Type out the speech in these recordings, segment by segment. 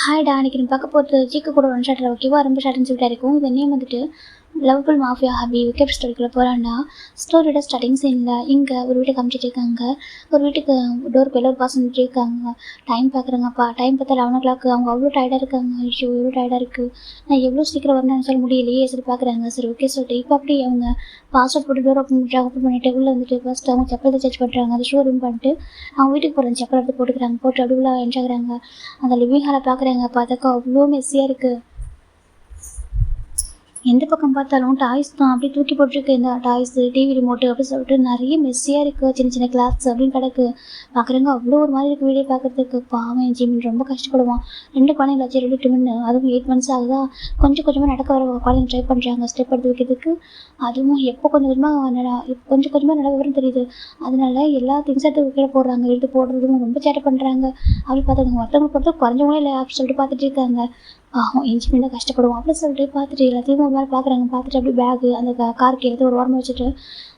ஹாய்டா, அன்னைக்கு நீ பார்க்க போகிறது ஜிக்கு கூட ஒன் ஷாட்டில் ஓகேவா? ரொம்ப ஷார்ட்னு சொல்லிட்டு இருக்கும். இது நேம் வந்துட்டு loveful mafia hobby wicket ஸ்டோரிக்குள்ளே போகிறான்டா. ஸ்டோரியோட starting சீனில் இங்கே ஒரு வீட்டை காமிச்சிட்டு இருக்காங்க. ஒரு வீட்டுக்கு டோருக்கு வெளில ஒரு பாசம் வந்துட்டு இருக்காங்க. டைம் பார்க்குறாங்கப்பா. டைம் பார்த்தா 11 o'clock. அவங்க அவ்வளோ டயர்டாக இருக்காங்க. ஐயோ எவ்வளோ டயர்டாக இருக்குது, நான் எவ்வளோ சீக்கிரம் வரணும்னு சொல்ல முடியலையே. சரி பார்க்குறாங்க. சரி ஓகே சொல்லிட்டு இப்போ அப்படி அவங்க பாஸ்வேர்ட் போட்டு டோர் ஓப்பன் பண்ணிட்டு உள்ளே வந்துட்டு ஃபஸ்ட்டு அவங்க செப்பல் சர்ச் பண்ணுறாங்க. அது ஷோ ரூம் பண்ணிட்டு அவங்க வீட்டுக்கு போகிற செப்பல் எடுத்து போட்டுக்கிறாங்க. போட்டு அப்படி உள்ள என்ஜாகிறாங்க. அந்த லிவிங் ஹாலை பார்க்குறாங்க. பார்த்தாக்கா அவ்வளோ மெஸ்ஸியாக இருக்குது. எந்த பக்கம் பார்த்தாலும் டாய்ஸ் தான் அப்படியே தூக்கி போட்டிருக்கு. இந்த டாய்ஸு, டிவி ரிமோட்டு அப்படின்னு சொல்லிட்டு நிறைய மெஸ்ஸியாக இருக்குது. சின்ன சின்ன கிளாஸ் அப்படின்னு கிடக்கு. பார்க்குறவங்க அவ்வளோ ஒரு மாதிரி இருக்குது வீடியோ பார்க்குறதுக்கு. பாவம் ஜிமின் ரொம்ப கஷ்டப்படுவான். 2 குழந்தைங்களாச்சும் 2 ட்வின்னு, அதுவும் 8 months ஆகுதா. கொஞ்சம் கொஞ்சமாக நடக்க வர குழந்தைங்க ட்ரை பண்ணுறாங்க ஸ்டெப் எடுத்து வைக்கிறதுக்கு. அதுவும் எப்போ கொஞ்சம் கொஞ்சமாக நட விவரம் தெரியுது. அதனால எல்லா திங்ஸ் எடுத்து கீழே போடுறாங்க. எடுத்து போடுறதும் ரொம்ப சேட்டை பண்ணுறாங்க. அப்படி பார்த்தாங்க ஒருத்தவங்க பொறுத்த குறைஞ்சவங்களே இல்லை அப்படின்னு சொல்லிட்டு பார்த்துட்டு இருக்காங்க. என்ஜின் தான் கஷ்டப்படுவோம் அப்படின்னு சொல்லிட்டு பார்த்துட்டு எல்லாத்தையும் ஒரு மாதிரி பார்க்குறாங்க. பார்த்துட்டு அப்படியே பேகு அந்த காருக்கு எடுத்து ஒரு ஓரமாக வச்சுட்டு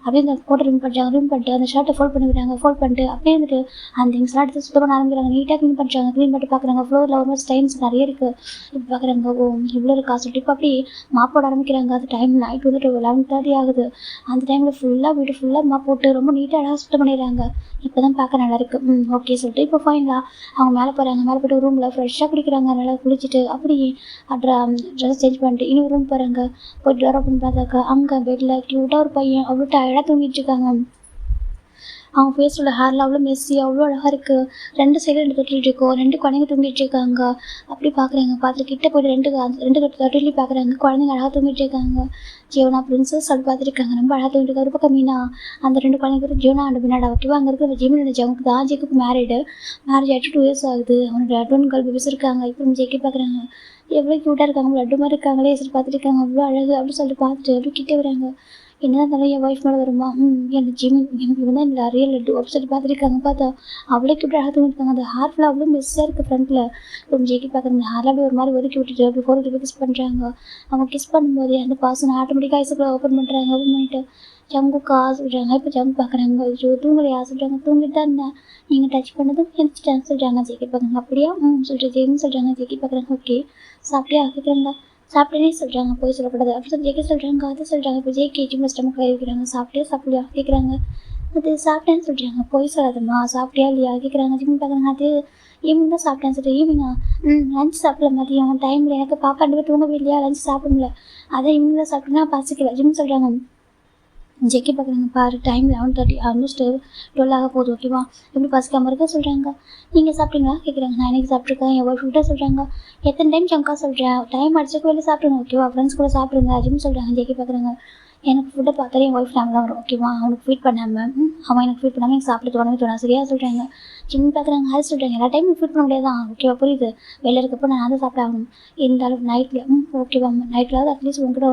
அப்படியே அந்த போட்டு ரிமூவ் பண்ணிட்டு அந்த ஷர்ட்டை ஃபோல்ட் பண்ணி விடுறாங்க. ஃபோல்ட் பண்ணிட்டு அப்படியே வந்துட்டு அந்த திங்ஸ்லாம் எடுத்து சுத்தம் பண்ண ஆரம்பிக்கிறாங்க. நீட்டாக க்ளீன் பண்ணுறாங்க. க்ளீன் பண்ணிட்டு பார்க்குறாங்க ஃப்ளோரில் ஒரு மாதிரி ஸ்டைன்ஸ் நிறைய இருக்குது. இப்போ பார்க்குறாங்க இவ்வளோ இருக்கா சொல்லிட்டு இப்போ அப்படி மாப்போட ஆரம்பிக்கிறாங்க. அது டைம் நைட் வந்துட்டு 11:30 ஆகுது. அந்த டைமில் ஃபுல்லாக வீடு ஃபுல்லாக மாப் போட்டு ரொம்ப நீட்டாக அழகாக சுத்தம் பண்ணிடுறாங்க. இப்போ தான் பார்க்க நல்லாயிருக்கு. ஓகே சொல்லிட்டு இப்போ ஃபைனலாக அவங்க மேலே போகிறாங்க. மேலே போய்ட்டு ரூமில் ஃப்ரெஷ்ஷாக குடிக்கிறாங்க. நல்லா குளிச்சுட்டு அப்படி ட்ரெஸ் சேஞ்ச் பண்ணிட்டு இன்னொரு ரூம் போகிறாங்க. போய்ட்டு டோர் ஓப்பன் பார்த்தாக்கா அங்கே பெட்டில் க்யூட்டாக ஒரு பையன் அவ்வளோ டயர்டாக தூங்கிட்டு இருக்காங்க. அவங்க ஃபேஸோட ஹேர்லாம் அவ்வளோ மெஸ்ஸி அவ்வளோ அழகாக இருக்குது. 2 சைடும் 2 தொட்டில் இருக்கோம். 2 குழந்தைங்க தூங்கிட்டு இருக்காங்க. அப்படி பார்க்குறாங்க. பார்த்துட்டு கிட்ட போய்ட்டு 2 தொட்டிலையும் பார்க்குறாங்க. குழந்தைங்க அழகாக தூங்கிட்டு இருக்காங்க. ஜியோனா பிரின்சஸ் அப்படி பார்த்துருக்காங்க. ரொம்ப அழகாக தூங்கிட்டு இருக்காரு. ஒரு பக்கம் மீனா அந்த 2 குழந்தைங்க பேர் ஜியோனா அண்ட் மீனாடா ஓகேவா? அங்கே இருக்கிற ஜிமின் ஜவுக்கு தான். ஜேக்கு மேரேஜ் ஆகிட்டு 2 years ஆகுது. அவனோட 2 girl babies இருக்காங்க. இப்போ ஜேக்கி பார்க்குறாங்க. எவ்வளோ க்யூட்டாக இருக்காங்க. லட்டு மாதிரி இருக்காங்களே சரி பார்த்துட்டு இருக்காங்க. அவ்வளோ அழகு அப்படின்னு சொல்லிட்டு பார்த்துட்டு அப்படி கிட்டே வராங்க. என்னதான் இருந்தாலும் என் ஒய்ஃப் மேலே வருமா? எனக்கு ஜிமின் எனக்கு இவன் தான் இந்த நிறைய லட்டு அப்படி சொல்லிட்டு பார்த்துருக்காங்க. பார்த்தா அவ்வளோ கிட்ட அழகாக தூங்கிருக்காங்க. அந்த ஹேர் ஃபுல்லாக அவ்வளோ மெஸ்ஸாக இருக்குது ஃப்ரண்ட்டில். இப்போ ஜேக்கி பார்க்குறாங்க. ஹேரில் அப்படி ஒரு மாதிரி ஒதுக்கி விட்டுட்டு அப்படி போட்டு கிஸ் பண்ணுறாங்க. அவங்க கிஸ் பண்ணும்போது அந்த பாசனை ஆட்டோமேட்டிக்காக ஐஸுக்குள்ளே ஓப்பன் பண்ணுறாங்க. ஓப்பன் பண்ணிட்டு ஜங்குக்கு சொல்கிறாங்க. இப்போ ஜங்கு பார்க்குறாங்க. ஐயோ தூங்கலையா சொல்கிறாங்க. தூங்கிட்டு தான் இருந்தேன், நீங்கள் டச் பண்ணதும் எழுச்சிட்டான்னு சொல்கிறாங்க. ஜேக்கி பார்க்குறாங்க. அப்படியா சொல்லிட்டு ஜேன்னு சொல்கிறாங்க. ஜேக்கி பார்க்குறாங்க. ஓகே சாப்பிட்டியா கேட்குறாங்க. சாப்பிட்டேனே சொல்கிறாங்க. போய் சொல்லக்கூடாது அப்படி சொல்லி ஜேக்கி சொல்கிறாங்க. அதை சொல்கிறாங்க. இப்போ ஜேக்கி ஜிம்ல ஸ்டமக் வைக்கிறாங்க. சாப்பிட்டியா கேட்குறாங்க. அது சாப்பிட்டேன்னு சொல்கிறாங்க. போய் சொல்லாதம்மா சாப்பிட்டியா இல்லையா கேட்குறாங்க. ஜிம் பார்க்குறாங்க. அது ஈவினிங் தான் சாப்பிட்டேன்னு சொல்லிட்டு ஈவினிங்கா லஞ்ச் சாப்பிடல மதியம் டைமில் எனக்கு பாப்பா 2 பேர் தூங்கவே இல்லையா லஞ்ச் சாப்பிடல அதான் ஈவினிங் தான் சாப்பிட்டேன்னா பசிக்கல ஜிம் சொல்கிறாங்க. ஜெக்கி பார்க்குறாங்க. பாரு டைம் 11:30 ஆல்மோஸ்ட் 12 ஆக போகுது ஓகேவா? எப்படி பசிக்காமல் இருக்க சொல்கிறாங்க. நீங்கள் சாப்பிட்டீங்களா கேட்குறாங்க. நான் இன்றைக்கி சாப்பிட்ருக்கேன். என் ஒய்ஃப் கிட்ட சொல்கிறாங்க. எத்தனை டைம் ஜங்கா சொல்கிறேன், டைம் அடிச்சக்கு வெளியே சாப்பிடுங்க ஓகேவா? ஃப்ரெண்ட்ஸ் கூட சாப்பிடுங்க அப்படின்னு சொல்கிறாங்க. ஜெக்கி பார்க்குறாங்க. எனக்கு ஃபுட்டை பார்த்தாலே என் ஒய்ஃப் டைம் தான் வரும் ஓகேவா? அவனுக்கு ஃபீட் பண்ணாமல் அவன் எனக்கு ஃபீட் பண்ணாமல் எனக்கு சாப்பிட தோணவே சரியாக சொல்கிறாங்க. ஜிம் பார்க்குறாங்க. அது சொல்கிறாங்க. எல்லா டைமும் ஃபீட் பண்ண முடியாது தான் ஓகேவா? புரியுது. வெளில இருக்கப்போ நான் தான் சாப்பிட ஆகணும். இருந்தாலும் நைட்டில் ஓகேவா? நைட்டில் அட்லீஸ்ட் உங்ககிட்ட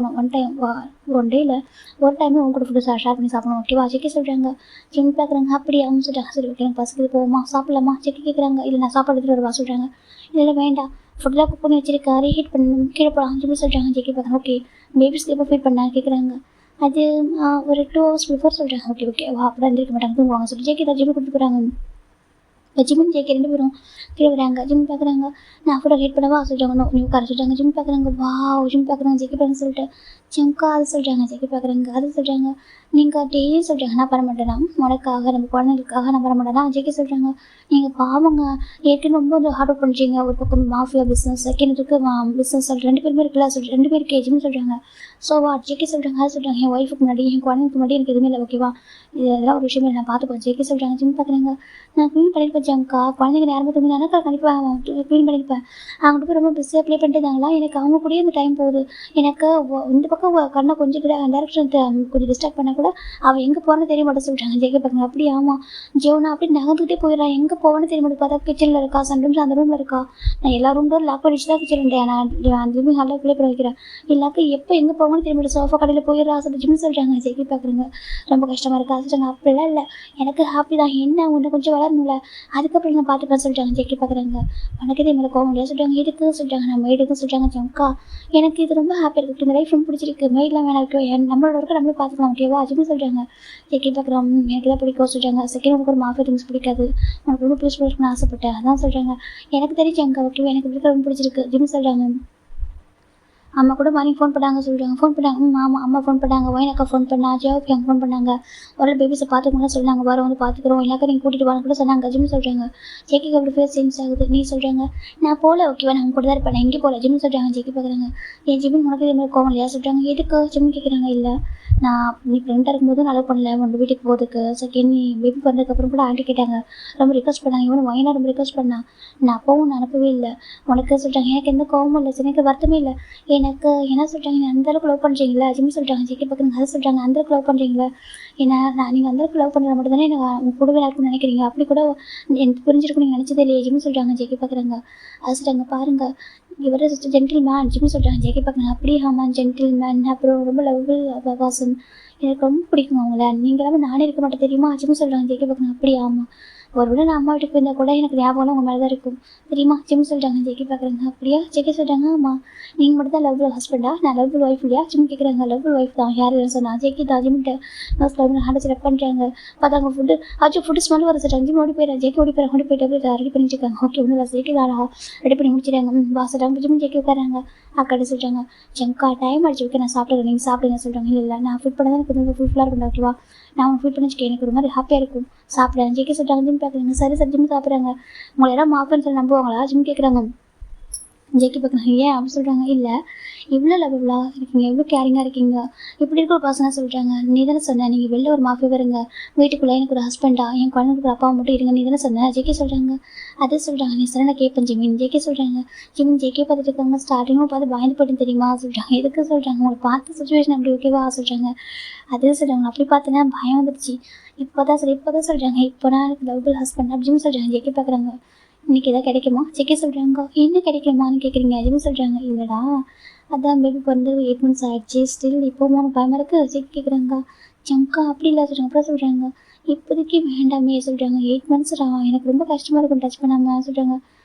ஒன் டேயில் ஒரு டைம் உங்க கூட ஃபுட்டு ஷேர் பண்ணி சாப்பிடணும் ஓகேவா? செக்கி சொல்கிறாங்க. ஜிம் பார்க்குறாங்க. அப்படி அவங்க சொல்கிறாங்க. சரி ஓகே எனக்கு பசிக்குது போவோமா சாப்பிடலாமா செக்கி கேட்குறாங்க. இல்லை நான் சாப்பாடு எடுத்துகிட்டு வருவா சொல்கிறாங்க. இல்லை வேண்டாம் ஃபுட்டெலாம் குக் பண்ணி வச்சிருக்கா ரீஹீட் பண்ணணும் கீழே போகலாம் ஜிம் சொல்கிறாங்க. ஜெக்கி பார்க்குறாங்க. ஓகே பேபிஸ்க்கு எப்போ ஃபீட் பண்ண கேட்குறாங்க. அது ஒரு 2 hours பிஃபோர் சொல்கிறாங்க. ஓகே வா அப்படி இருந்திருக்க மாட்டாங்க தூங்குவாங்க சொல்லி ஜெக்கி தான் ஜிம்மு கொடுத்து போகிறாங்க. ஜிம்மின் ஜெயிக்க 2 பேரும் கீழே வராங்க. ஜிம் பார்க்குறாங்க. நான் கூட ஹேட் பண்ணவா சொல்கிறாங்க. நீ உட்கார சொல்கிறாங்க. ஜிம் பார்க்குறாங்க. வா ஜிம் பார்க்குறாங்க. ஜெயிக்க போகிறேன்னு சொல்லிட்டு ஜிம்க்கா அது சொல்கிறாங்க. ஜெயிக்க பார்க்குறாங்க. அது சொல்கிறாங்க. நீங்கள் டெய்லி சொல்கிறாங்க நான் பண்ண மாட்டேனா உனக்காக நம்ம குழந்தைங்களுக்காக நான் பண்ண மாட்டேனா ஜெயிக்க சொல்கிறாங்க. நீங்கள் பாவங்க ஏற்கனவே ரொம்ப வந்து ஹார்ட் ஒர்க் பண்ணுறீங்க. ஒரு பக்கம் மாஃபியா பிஸ்னஸ் செகண்டுக்கு பிஸ்னஸ் சொல்லிட்டு 2 பேருமே இருக்குல்ல சொல்லிட்டு 2 பேருக்கு ஜிம் சொல்கிறாங்க. ஸோ ஜெயிக்க சொல்கிறாங்க. அது சொல்கிறாங்க. என் ஒய்ஃபுக்கு முன்னாடி என் குழந்தைக்கு முன்னாடி எனக்கு எதுவுமே இல்லை ஓகேவா? இதெல்லாம் ஒரு விஷயமே நான் பார்த்துப்பேன் ஜெயிக்க சொல்கிறாங்க. ஜிம் பார்க்குறாங்க. நான் க்ளீன் பண்ணியிருப்பேன் ஜம்க்கா குழந்தைங்க நேரமாக தூங்கினாக்கா கண்டிப்பாக க்ளீன் பண்ணியிருப்பேன். அவங்க போய் ரொம்ப பிஸியாக ப்ளே பண்ணிட்டு இருந்தாங்களா எனக்கு அவங்க கூடயே இந்த டைம் போகுது. எனக்கு இந்த பக்கம் கண்ணை கொஞ்சம் டேரக்ஷன் கொஞ்சம் டிஸ்ட்ராக்ட் பண்ணால் கூட அவள் எங்கே போகிறேன்னு தெரிய மாட்டேன் சொல்கிறாங்க. ஜெயிக்க பார்க்குறாங்க. அப்படி ஆமாம் ஜோனா அப்படி நகர்ந்துகிட்டே போயிடறான். எங்கே போவேன்னு தெரிய மாட்டேன். பார்த்தா கிச்சனில் இருக்கா சம்டைம்ஸ் அந்த ரூமில் இருக்கா. நான் எல்லா ரூம் டோர் லாக் பண்ணிச்சு தான் கிச்சன் நான் லிவிங் ஹாலில் ப்ளே பண்ணி வைக்கிறேன். இல்லாக்க எப்போ எங்கே போவேன்னு தெரிய மாட்டேன். சோஃபா கடையில் போயிடுறா சொல்லி ஜிம் சொல்கிறாங்க. ஜெயிக்க பார்க்குறாங்க. ரொம்ப கஷ்டமாக இருக்கா சொல்கிறாங்க. அப்படிலாம் இல்லை எனக்கு ஹாப்பி தான். என்ன உன்னை கொஞ்சம் வளரணும்ல அதுக்கப்புறம் நான் பார்த்துப்பேன் சொல்லிட்டாங்க. ஜெக்கி பார்க்குறாங்க. உனக்கு இதே மேலே கோவம் இல்லையா சொல்லிட்டாங்க. எதுக்கு சொல்லிட்டாங்க. நம்ம எடுக்குன்னு சொல்லிட்டாங்க. அக்கா எனக்கு இது ரொம்ப ஹாப்பியாக இருக்குது, இந்த லைஃப் ரொம்ப பிடிச்சிருக்கு, மெயிலாம் வேணா இருக்கு, நம்மளோட இருக்க நம்மளே பார்த்துக்கலாம் ஓகேவா அப்படின்னு சொல்லிட்டாங்க. ஜெக்கி பார்க்குறோம். எனக்கு தான் பிடிக்கும் சொல்லிட்டாங்க. செகண்ட் உனக்கு ஒரு மாஃபியா திங்ஸ் பிடிக்காது, உனக்கு ரொம்ப பீஸ்ஃபுல்லாக இருக்குன்னு ஆசைப்பட்டேன் அதான் சொல்கிறாங்க. எனக்கு தெரிஞ்சு அக்கா ஓகேவா, எனக்கு பிடிக்க ரொம்ப பிடிச்சிருக்கு அப்படின்னு சொல்கிறாங்க. அம்மா கூட மார்னிங் ஃபோன் பண்ணாங்க சொல்லிட்டாங்க. ஃபோன் பண்ணாங்க. ஆமாம் அம்மா ஃபோன் பண்ணாங்க, ஒயினக்கா ஃபோன் பண்ணா, ஜியோபி அங்கே ஃபோன் பண்ணாங்க. ஒரு பேபிஸை பார்த்துக்கணும்னு சொன்னாங்க, வர வந்து பார்த்துக்குறோம், இல்லைக்கா நீங்கள் கூட்டிகிட்டு வாங்க கூட சொன்னாங்க ஜிம்னு சொல்கிறாங்க. ஜெக்கிக்கு அப்படி ஃபேஸ் சேஞ்ச் ஆகுது. நீ சொல்கிறாங்க நான் போகல ஓகேவா, நான் கூட தான் இருப்பேன், நான் எங்கே போகல ஜிம்னு சொல்கிறாங்க. ஜெக்கி பார்க்குறாங்க. என் ஜிம்மின் உனக்கு இதே மாதிரி கோவம் இல்லையா சொல்கிறாங்க. எதுக்கு ஜிம்னு கேட்குறாங்க. இல்லை நான் நீ ஃப்ரெண்டாக இருக்கும்போது நல்லா பண்ணல, உங்கள் வீட்டுக்கு போகிறதுக்கு செகண்ட் நீ பேபி பண்ணதுக்கப்புறம் கூட ஆண்டி கேட்டாங்க, ரொம்ப ரிக்வஸ்ட் பண்ணாங்க, இவனு வயனா ரொம்ப ரிக்வஸ்ட் பண்ணான், நான் அப்போவும் நான் அனுப்பவே இல்லை உனக்கு சொல்கிறாங்க. எனக்கு எந்த கோவமும் இல்லை, எனக்கு வருத்தமே இல்லை, எனக்கு என்ன சொல்கிறாங்க, நீ அந்தளவுக்கு லவ் பண்ணுறீங்களா ஜிம் சொல்கிறாங்க. ஜெக்கி பார்க்குறாங்க. அதை சொல்கிறாங்க. அந்தளவுக்கு லவ் பண்ணுறீங்களா, ஏன்னா நீங்கள் அந்தளவுக்கு லவ் பண்ணுற மட்டும் தானே எனக்கு உங்கள் கூடவே இருக்குன்னு நினைக்கிறீங்க, அப்படி கூட எனக்கு புரிஞ்சிருக்கும் நீங்கள் நினச்சதே இல்லையே ஜிம் சொல்கிறாங்க. ஜெக்கி பார்க்குறாங்க. அது சொல்கிறாங்க. பாருங்கள் இவர் ஜென்டில் மேன் ஜிம் சொல்கிறாங்க. ஜெக்கி பார்க்குறாங்க. அப்படியே ஆமாம் ஜென்டில் மேன், அப்புறம் ரொம்ப லவ்வில் வாசன், எனக்கு ரொம்ப பிடிக்கும் அவங்கள, நீங்களாம் நானே இருக்க மாட்டேன் தெரியுமா ஜிம் சொல்கிறாங்க. ஜெக்கி பார்க்குறாங்க. அப்படியே ஆமாம் ஒரு விட நான் அம்மா வீட்டுக்கு போயிருந்தால் கூட எனக்கு ஞாபகம் உங்கள் மேலே தான் இருக்கும் தெரியுமா ஜிம் சொல்கிறாங்க. ஜெக்கி பார்க்குறாங்க. அப்படியா ஜெக்கி சொல்கிறாங்க. ஆமாம் நீங்கள் மட்டும் தான் லவ்வில் ஹஸ்பண்டா, நான் லவ்வில் ஒய்ஃப் இல்லையா ஜிம் கேட்குறாங்க. லவ்வில் ஒய்ஃப் தான், யார் சொன்னா ஜெக்கி தான் ஜிம்கிட்ட நர்ஸ் லவ் ஹேண்ட் செலக்ட் பண்ணுறாங்க. பார்த்தாங்க ஃபுட்டு ஃபுட்டு ஸ்மெல் வர சொல்கிறாங்க. ஜிம் ஓடி போயிடுறாங்க. ஜெக்கி ஓடி போயிட்டு அப்படியே ரெடி பண்ணிட்டு இருக்காங்க. ஓகே ஒன்றும் இல்லை ஜெக்கி தானா ரெடி பண்ணி முடிச்சிட்டாங்க. வாசட்டாங்க ஜிம் ஜெக்கி உட்காராங்க. அக்கா சொல்கிறாங்க. ஜங்கா டைம் அடிச்சு வைக்க நான் சாப்பிட்றேன், நீங்கள் சாப்பிடுங்க சொல்கிறாங்க. இல்லை நான் ஃபுட் பண்ண தான் எனக்கு கொஞ்சம் ஃபுல்ஃபுல்லாக இருக்கும் ஓகேவா, நான் உனக்கு ஃபீல் பண்ணி வச்சுக்கேன், எனக்கு ஒரு மாதிரி ஹாப்பியாக இருக்கும் சாப்பிட்றேன். ஜெக்கி சொல்கிறாங்க. ஜிம் பார்க்குறாங்க. சரி சார் ஜிம் சாப்பிட்றாங்க. உங்களை யாராவது மாஃபன்னு சொல்லி நம்புவாங்களா ஜிம் கேட்குறாங்க. ஜெக்கி பார்க்குறாங்க. ஏன் அப்படி சொல்கிறாங்க. இல்லை இவ்வளோ லவ்வபுளாக இருக்கீங்க, எவ்வளோ கேரிங்காக இருக்கீங்க, இப்படி இருக்க ஒரு பர்சனாக சொல்கிறாங்க. நீ தானே சொன்ன நீங்கள் வெளில ஒரு மாஃபியா வருங்க, வீட்டுக்குள்ளே எனக்கு ஒரு ஹஸ்பண்டா, என் குழந்தைக்கு ஒரு அப்பாவை மட்டும் இருங்க, நீ தானே சொன்ன ஜெக்கி சொல்கிறாங்க. அதை சொல்கிறாங்க. நீ சொன்ன நான் கேட்பேன் ஜிமின். ஜெக்கி சொல்கிறாங்க. ஜிமின் ஜெக்கியை பார்த்துட்டு இருக்காங்க. ஸ்டார்டிங்கும் பார்த்து பயந்து போட்டு தெரியுமா சொல்கிறாங்க. எதுக்கு சொல்கிறாங்க. உங்களை பார்த்த சுச்சுவேஷன் அப்படி ஓகேவா சொல்கிறாங்க. அதே சொல்கிறாங்க. அப்படி பார்த்தீங்கன்னா பயம் வந்துடுச்சு. இப்போ தான் சொல்கிறாங்க. இப்போ நான் எனக்கு லவ்பிள் ஹஸ்பண்ட் அப்படின்னு சொல்கிறாங்க. ஜெக்கி பார்க்குறாங்க. இன்றைக்கி எதாவது கிடைக்குமா ஜெக்கி சொல்கிறாங்க. என்ன கிடைக்குமான்னு கேட்குறீங்க அப்படின்னு சொல்கிறாங்க. இல்லைடா அதான் பேபி பிறந்து 8 months ஆகிடுச்சு, ஸ்டில் இப்போ 3 பயமாக இருக்குது ஜெக்கி கேட்குறாங்க. ஜங்கா அப்படி இல்லை சொல்கிறாங்க. அப்புறம் சொல்கிறாங்க. இப்போதைக்கு வேண்டாமே சொல்கிறாங்க. 8 months எனக்கு ரொம்ப கஷ்டமாக இருக்கும் டச் பண்ணாமல் சொல்கிறாங்க.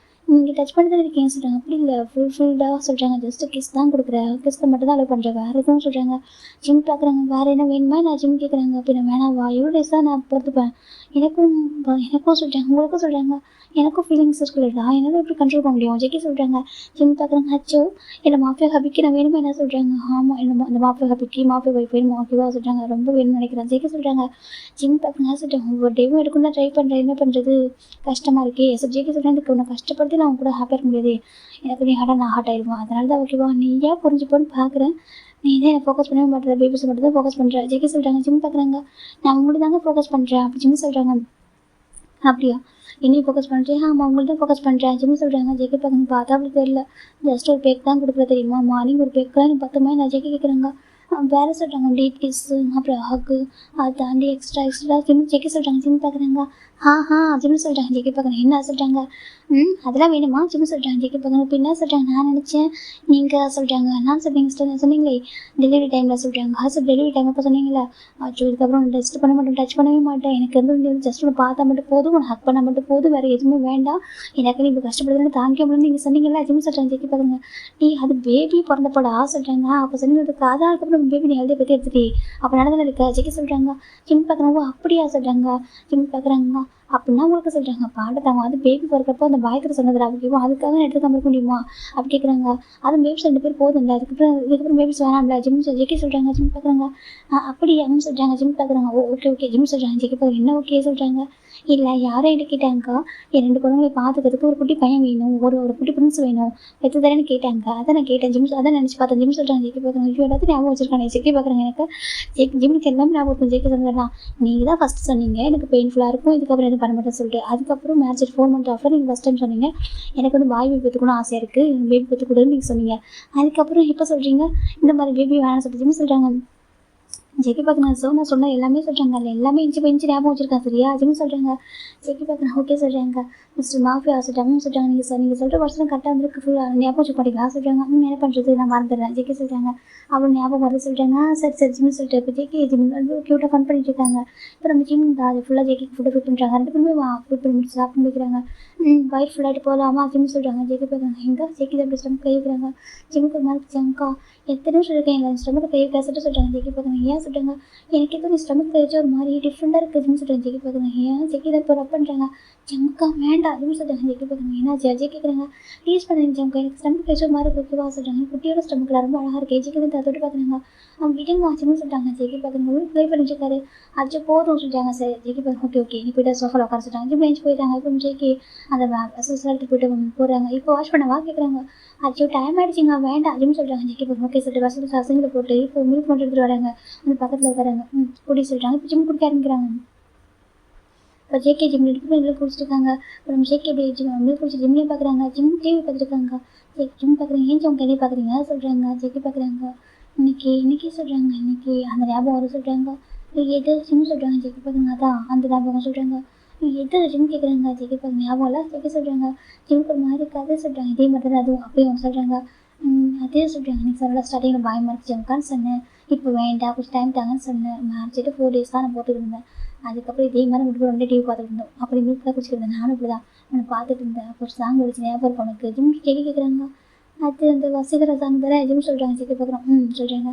நீங்கள் டச் பண்ணி தான் இருக்கீங்க சொல்கிறாங்க. அப்படி இல்லை ஃபுல்ஃபில்டாக சொல்கிறாங்க. ஜஸ்ட்டு கிஸ் தான் கொடுக்குறேன், கிஸ்ஸை மட்டும் தான் அலோவ் பண்ணுறேன், வேறு எதுவும் சொல்கிறாங்க. ஜிம் பார்க்குறாங்க. வேறு என்ன வேணுமா நான் ஜிம் கேட்குறாங்க. அப்படி நான் வேணாவா எவ்வளோ டேஸ் தான் நான் பொறுத்துப்பேன், எனக்கும் சொல்கிறாங்க, உங்களுக்கும் சொல்கிறாங்க, எனக்கும் ஃபீலிங்ஸ் இருக்குல்லடா, என்னால் எப்படி கண்ட்ரோல் பண்ண முடியும் ஜெக்கி சொல்கிறாங்க. ஜிம் பார்க்குறாங்க. அச்சோ என்னை மாஃபியா ஹபிக்கு நான் வேணுமா என்ன சொல்கிறாங்க. ஆமாம் என்ன இந்த மாஃபியா ஹபிக்கு மாஃபியா ஒய்ஃப் வேணுமா ஓகேவா சொல்கிறாங்க. ரொம்ப வேணும்னு நினைக்கிறேன் ஜெக்கி சொல்கிறாங்க. ஜிம் பார்க்குறாங்க. சொல்கிறாங்க. ஒவ்வொரு டேவும் எடுக்கணும் தான் ட்ரை பண்ணுறேன், என்ன பண்ணுறது கஷ்டமாக இருக்கே ஜெக்கி சொல்கிறேன். எனக்கு உன்னை கஷ்டப்படுத்தி நான் அவங்க கூட ஹாப்பியாக இருக்க முடியாது, எனக்கு நீ ஹார்ட்டாக நான் ஹார்ட் ஆகிடுவேன், அதனால தான் ஓகேவா நீ ஏன் புரிஞ்சுப்போன்னு பார்க்குறேன், நீ இதே எனக்கு ஃபோக்கஸ் பண்ணவே மாட்டேன், பேபிஸ் மட்டும் தான் ஃபோக்கஸ் பண்ணுறேன் ஜெக்கி சொல்கிறாங்க. ஜிம் பார்க்குறாங்க. நான் உங்களுக்கு தாங்க ஃபோக்கஸ் பண்ணுறேன் அப்படி ஜிம் சொல்கிறாங்க. அப்படியா என்னையும் ஃபோக்கஸ் பண்ணுறேன். ஆமாம் உங்களுக்கு தான் ஃபோக்கஸ் பண்ணுறேன் ஜிம் சொல்கிறாங்க. ஜெக்கி பார்க்குறேன். பார்த்தா அப்படி தெரியல, ஜஸ்ட் ஒரு பேக் தான் கொடுக்குற தெரியுமா, மார்னிங் ஒரு பேக் தான் எனக்கு 10 மணி நான் ஜெக்கி கேட்குறாங்க. வேறு சொல்கிறாங்க. டேட் கிஸ்ஸு அப்புறம் ஹக்கு அதை தாண்டி எக்ஸ்ட்ரா ஜிம் ஜெக்கி சொல்கிறாங்க. ஜிம் பார்க்குறாங்க. ஜிம் சொல்கிறாங்க. ஜெக்கி பார்க்குறேன். என்ன சொல்கிறாங்க. அதெல்லாம் வேணுமா ஜிம் சொல்கிறாங்க. ஜெக்கி பார்க்குறாங்க. இப்போ என்ன சொல்கிறாங்க. நான் நினச்சேன் நீங்கள் சொல்கிறாங்க. நான் சொன்னீங்களே டெலிவரி டைமில் சொல்கிறாங்க. ஹாஸ்பிட்டல் டெலிவரி டைம் அப்போ சொன்னீங்களே, அச்சோ இதுக்கப்புறம் டெஸ்ட் பண்ண மாட்டேன், டச் பண்ணவே மாட்டேன், எனக்கு வந்து ஜஸ்ட் ஒன்று பார்த்தா மட்டும் போதும், ஒன்று ஹக் பண்ணால் மட்டும் போதும், வேறு எதுவுமே வேண்டாம், எனக்கு நீ இப்போ கஷ்டப்படுதுன்னு தாங்கிக்க முடியும் நீங்கள் சொன்னீங்களா ஜிம் சொல்கிறாங்க. ஜெக்கி பார்க்குறாங்க. நீ அது பேபி பிறந்தப்படா சொல்கிறாங்க. அப்போ சொன்னதுக்கு அதான் அதுக்கப்புறம் பேபி நீ ஹெல்தி பற்றி எடுத்துட்டு அப்போ நடந்தது இருக்கா ஜெக்கி சொல்கிறாங்க. ஜிம் பார்க்குறாங்க. அப்படியா சொல்கிறாங்க. ஜிம் பார்க்குறாங்க. அப்படின்னா உங்களுக்கு சொல்கிறாங்க. பாடத்தாங்க அது பேபி பிறக்கிறப்போ அந்த பயத்தில் சொன்னது ஓகேவா, அதுக்காக எடுத்துக்காம இருக்க முடியுமா அப்படி கேட்குறாங்க. அது பேபிஸ் 2 பேர் போதும் இல்லை, இதுக்கப்புறம் பேபிஸ் வேணாம்ல ஜிம் ஜெக்கி சொல்கிறாங்க. ஜிம் பார்க்குறாங்க. அப்படி எம் சொல்கிறாங்க. ஜிம் பார்க்குறாங்க. ஓகே ஜிம் சொல்கிறாங்க. ஜெக்கி பார்க்குறாங்க. என்ன ஓகே சொல்கிறாங்க. இல்லை யாரும் என்ன கேட்டாங்கக்கா, என் 2 குழந்தைங்களை பார்த்துக்கிறதுக்கு ஒரு குட்டி பையன் வேணும், ஒரு குட்டி பிரின்ஸ் வேணும், பெற்று தரேன்னு கேட்டாங்க, அதான் நான் கேட்டேன் ஜிம், அதான் நினச்சி பார்த்தேன் ஜிம் சொல்கிறாங்க. ஜெக்கி பார்க்குறாங்க. ஐயோ எல்லாத்தையும் ஞாபகம் வச்சிருக்காங்க ஜெக்கி பார்க்குறாங்க. எனக்கு ஜிம்முக்கு எல்லாமே ஞாபகம் இருக்கும். ஜெக்கி சொல்கிறேன். நீங்கள் தான் ஃபஸ்ட்டு சொன்னீங்க எனக்கு பெயின்ஃபுல்லாக இருக்கும், இதுக்கப்புறம் எதுவும் பண்ண மாட்டேன்னு சொல்லிட்டு, அதுக்கப்புறம் மேரேஜ் 4 month ஆஃப்டர் நீங்கள் ஃபஸ்ட் டைம் சொன்னீங்க எனக்கு வந்து பாய் பேபி பெற்றுக்கணும் ஆசையாக இருக்குது, பேபி பெற்றுக்கூடன்னு நீங்கள் சொன்னீங்க, அதுக்கப்புறம் இப்போ சொல்கிறீங்க இந்த மாதிரி பேபி வேணாம்னு சொல்லிட்டு ஜிம் சொல்கிறாங்க. ஜெக்கி பார்க்குறேன். நான் சொன்ன எல்லாமே சொல்கிறாங்க, அதில் எல்லாமே இன்ச்சு ஞாபகம் வச்சுருக்கேன் சரியா ஜிம் சொல்கிறாங்க. ஜெக்கி பார்க்குறேன். ஓகே சொல்கிறாங்க. மிஸ்டர் மாஃபியா சொல்லிட்டாங்க நீங்கள் சொல்கிற வருஷம் கரெக்டாக வந்துருக்கு ஃபுல்லாக ஞாபகம் வச்சு மாட்டீங்களா சொல்கிறாங்க. என்ன பண்ணுறது நான் மறந்துடுறேன் ஜேகே சொல்கிறாங்க. அவள் ஞாபகம் வருது சொல்கிறாங்க. சரி ஜிம்னு சொல்லிட்டு இப்போ ஜேகே ஜிம் வந்து க்யூட்டாக ஃபன் பண்ணிட்டு இருக்காங்க. இப்போ நம்ம ஜிம் தான் அது ஃபுல்லாக ஜேகேக்கு ஃபுட்டு ஃபிட் பண்ணுறாங்க. 2 பேருமே ஃபுட் பண்ணி முடிச்சு சாப்பிட்டு முடிக்கிறாங்க. வயிறு ஃபுல்லாகிட்டு போகலாமா ஜிம்னு சொல்கிறாங்க. ஜேகே பார்க்குறாங்க. எங்கே ஜேகே எப்படி ஸ்டமக் கை வைக்கிறாங்க. ஜிம்முக்கு ஒரு மாதிரி ஜங்கா எத்தனை நிமிஷம் இருக்கேன் இல்லை ஸ்டமக்கு கை பேசிட்டு சொல்கிறாங்க. ஜேகே பார்க்குறாங்க. ஏன் சொல்கிறாங்க. எனக்கு எதுவும் நீ ஸ்டமக் கை வச்சு ஒரு மாதிரி டிஃப்ரெண்ட்டாக இருக்குதுன்னு சொல்கிறாங்க. ஜேகே பார்க்குறாங்க. ஏன் ஜேகே தான் இப்போ ரப் பண்ணுறாங்க. ஜங்கா வேண்டாம் அப்படின்னு சொல்கிறாங்க. ஜேகே பார்க்குறாங்க. ஏன்னா ஜே கேட்குறாங்க. டீஸ் பண்ணுங்க ஜங்கா எனக்கு ஸ்டமக் வச்சு ஒரு மாதிரி ஓகேவா சொல்கிறாங்க. குட்டியோட ஸ்டமக்கில் ரொம்ப அழகாக இருக்கு. ஜேகே வந்து அதை தொட்டு பார்க்குறாங்க. அவங்க கிட்டே ஆச்சுன்னு சொல்லிட்டாங்க. ஜேகே பார்க்குறாங்க. ப்ளே பண்ணிட்டுருக்காரு. அது போதும் சொல்லிட்டாங்க. சரி ஜேகே பார்க்க ஓகே நீ போய்ட்டு சோஃபாவில் உட்கார சொல்லிட்டாங்க. ஜிம் பெஞ்ச் போயிட்டாங்க. இப்போ ஜேகே அந்த எடுத்து போய்ட்டு போகிறாங்க. இப்போ வாஷ் பண்ணவா கேட்குறாங்க. அச்சோ டைம் ஆகிடுச்சிங்க வேண்டாம் அப்படின்னு சொல்கிறாங்க. ஜேகே பார்க்க ஓகே சொல்லிட்டு வசதி சசங்களை போட்டு இப்போ மில்க் மட்டும் எடுத்துகிட்டு வராங்க. அந்த பக்கத்தில் உட்காராங்க. குடி சொல்லிட்டாங்க. இப்போ ஜிம் குடிக்க ஆரம்பிக்கிறாங்க. இப்போ ஜேகே ஜிம் எடுத்து குடிச்சிருக்காங்க. அப்புறம் ஜேகே எப்படி ஜிம் குடிச்சு ஜிம்லேயே பார்க்குறாங்க. ஜிம் டிவி பார்த்துருக்காங்க. ஜிம் பார்க்குறீங்க ஏன் ஜிம் கையிலே பார்க்குறீங்க சொல்கிறாங்க. ஜேகே பார்க்குறாங்க. இன்னைக்கு சொல்கிறாங்க. இன்னைக்கு அந்த ஞாபகம் வரும் சொல்கிறாங்க. எது ஜிம் சொல்கிறாங்க. ஜேகே பார்க்குறாங்க. அதான் அந்த ஞாபகம் சொல்கிறாங்க. எது ஜிம் கேட்குறாங்க. ஜேகே பார்க்க ஞாபகம் இல்லை ஜேகே சொல்கிறாங்க. ஜிம்க்கு ஒரு மாதிரி இருக்காது சொல்கிறாங்க. இதே மாதிரி தான் அதுவும் அப்பயும் சொல்கிறாங்க. அதே சொல்கிறாங்க. நீங்கள் சொல்லலாம் ஸ்டார்டிங்கில் பயமாக இருக்கு ஜிம்கான்னு சொன்னேன். இப்போ வேண்டாம் கொஞ்சம் டைம் தாங்கன்னு சொன்னேன். மேட்ச்சிட்டு 4 days தான் நான் போட்டுட்டு இருந்தேன். அதுக்கப்புறம் இதே மாதிரி முடிவு வந்து டிவி பார்த்துட்டு இருந்தோம். அப்படி மில்க் தான் குடிச்சிட்டு இருந்தேன். நானும் இப்படி தான் உன்னை பார்த்துட்டு இருந்தேன். அப்போ ஒரு சாங் வச்சு ஞாபகம் இருக்கும் உனக்கு ஜிம் கேட்குறாங்க. அது அந்த வசீகர சாங் தானே ஜிம் சொல்கிறாங்க. ஜேகே பார்க்குறோம் சொல்கிறாங்க.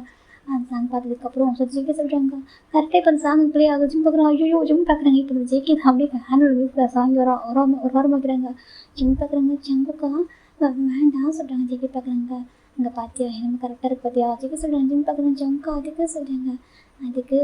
அந்த சாங் பார்த்ததுக்கப்புறம் ஜேகே சொல்கிறாங்க. கரெக்டாக இப்போ அந்த சாங் ப்ளே ஆகுது. ஜிம் பார்க்குறோம். ஐயோ ஜிம் பார்க்குறாங்க. இப்போ இந்த ஜேகே தான் அப்படியே ஹேண்ட் மில்கில் சாங் ஒரு வாரம் பார்க்குறாங்க. ஜிம் பார்க்குறாங்க. ஜங்குக்கா வேண்டாம் சொல்கிறாங்க. ஜேகே பார்க்குறாங்க. அங்கே பார்த்தியா என்ன கரெக்டாக இருக்கு பார்த்தியா ஜேகே சொல்கிறாங்க. ஜிம் பார்க்குறாங்க. ஜங்கா அதுக்கு சொல்கிறாங்க. அதுக்கு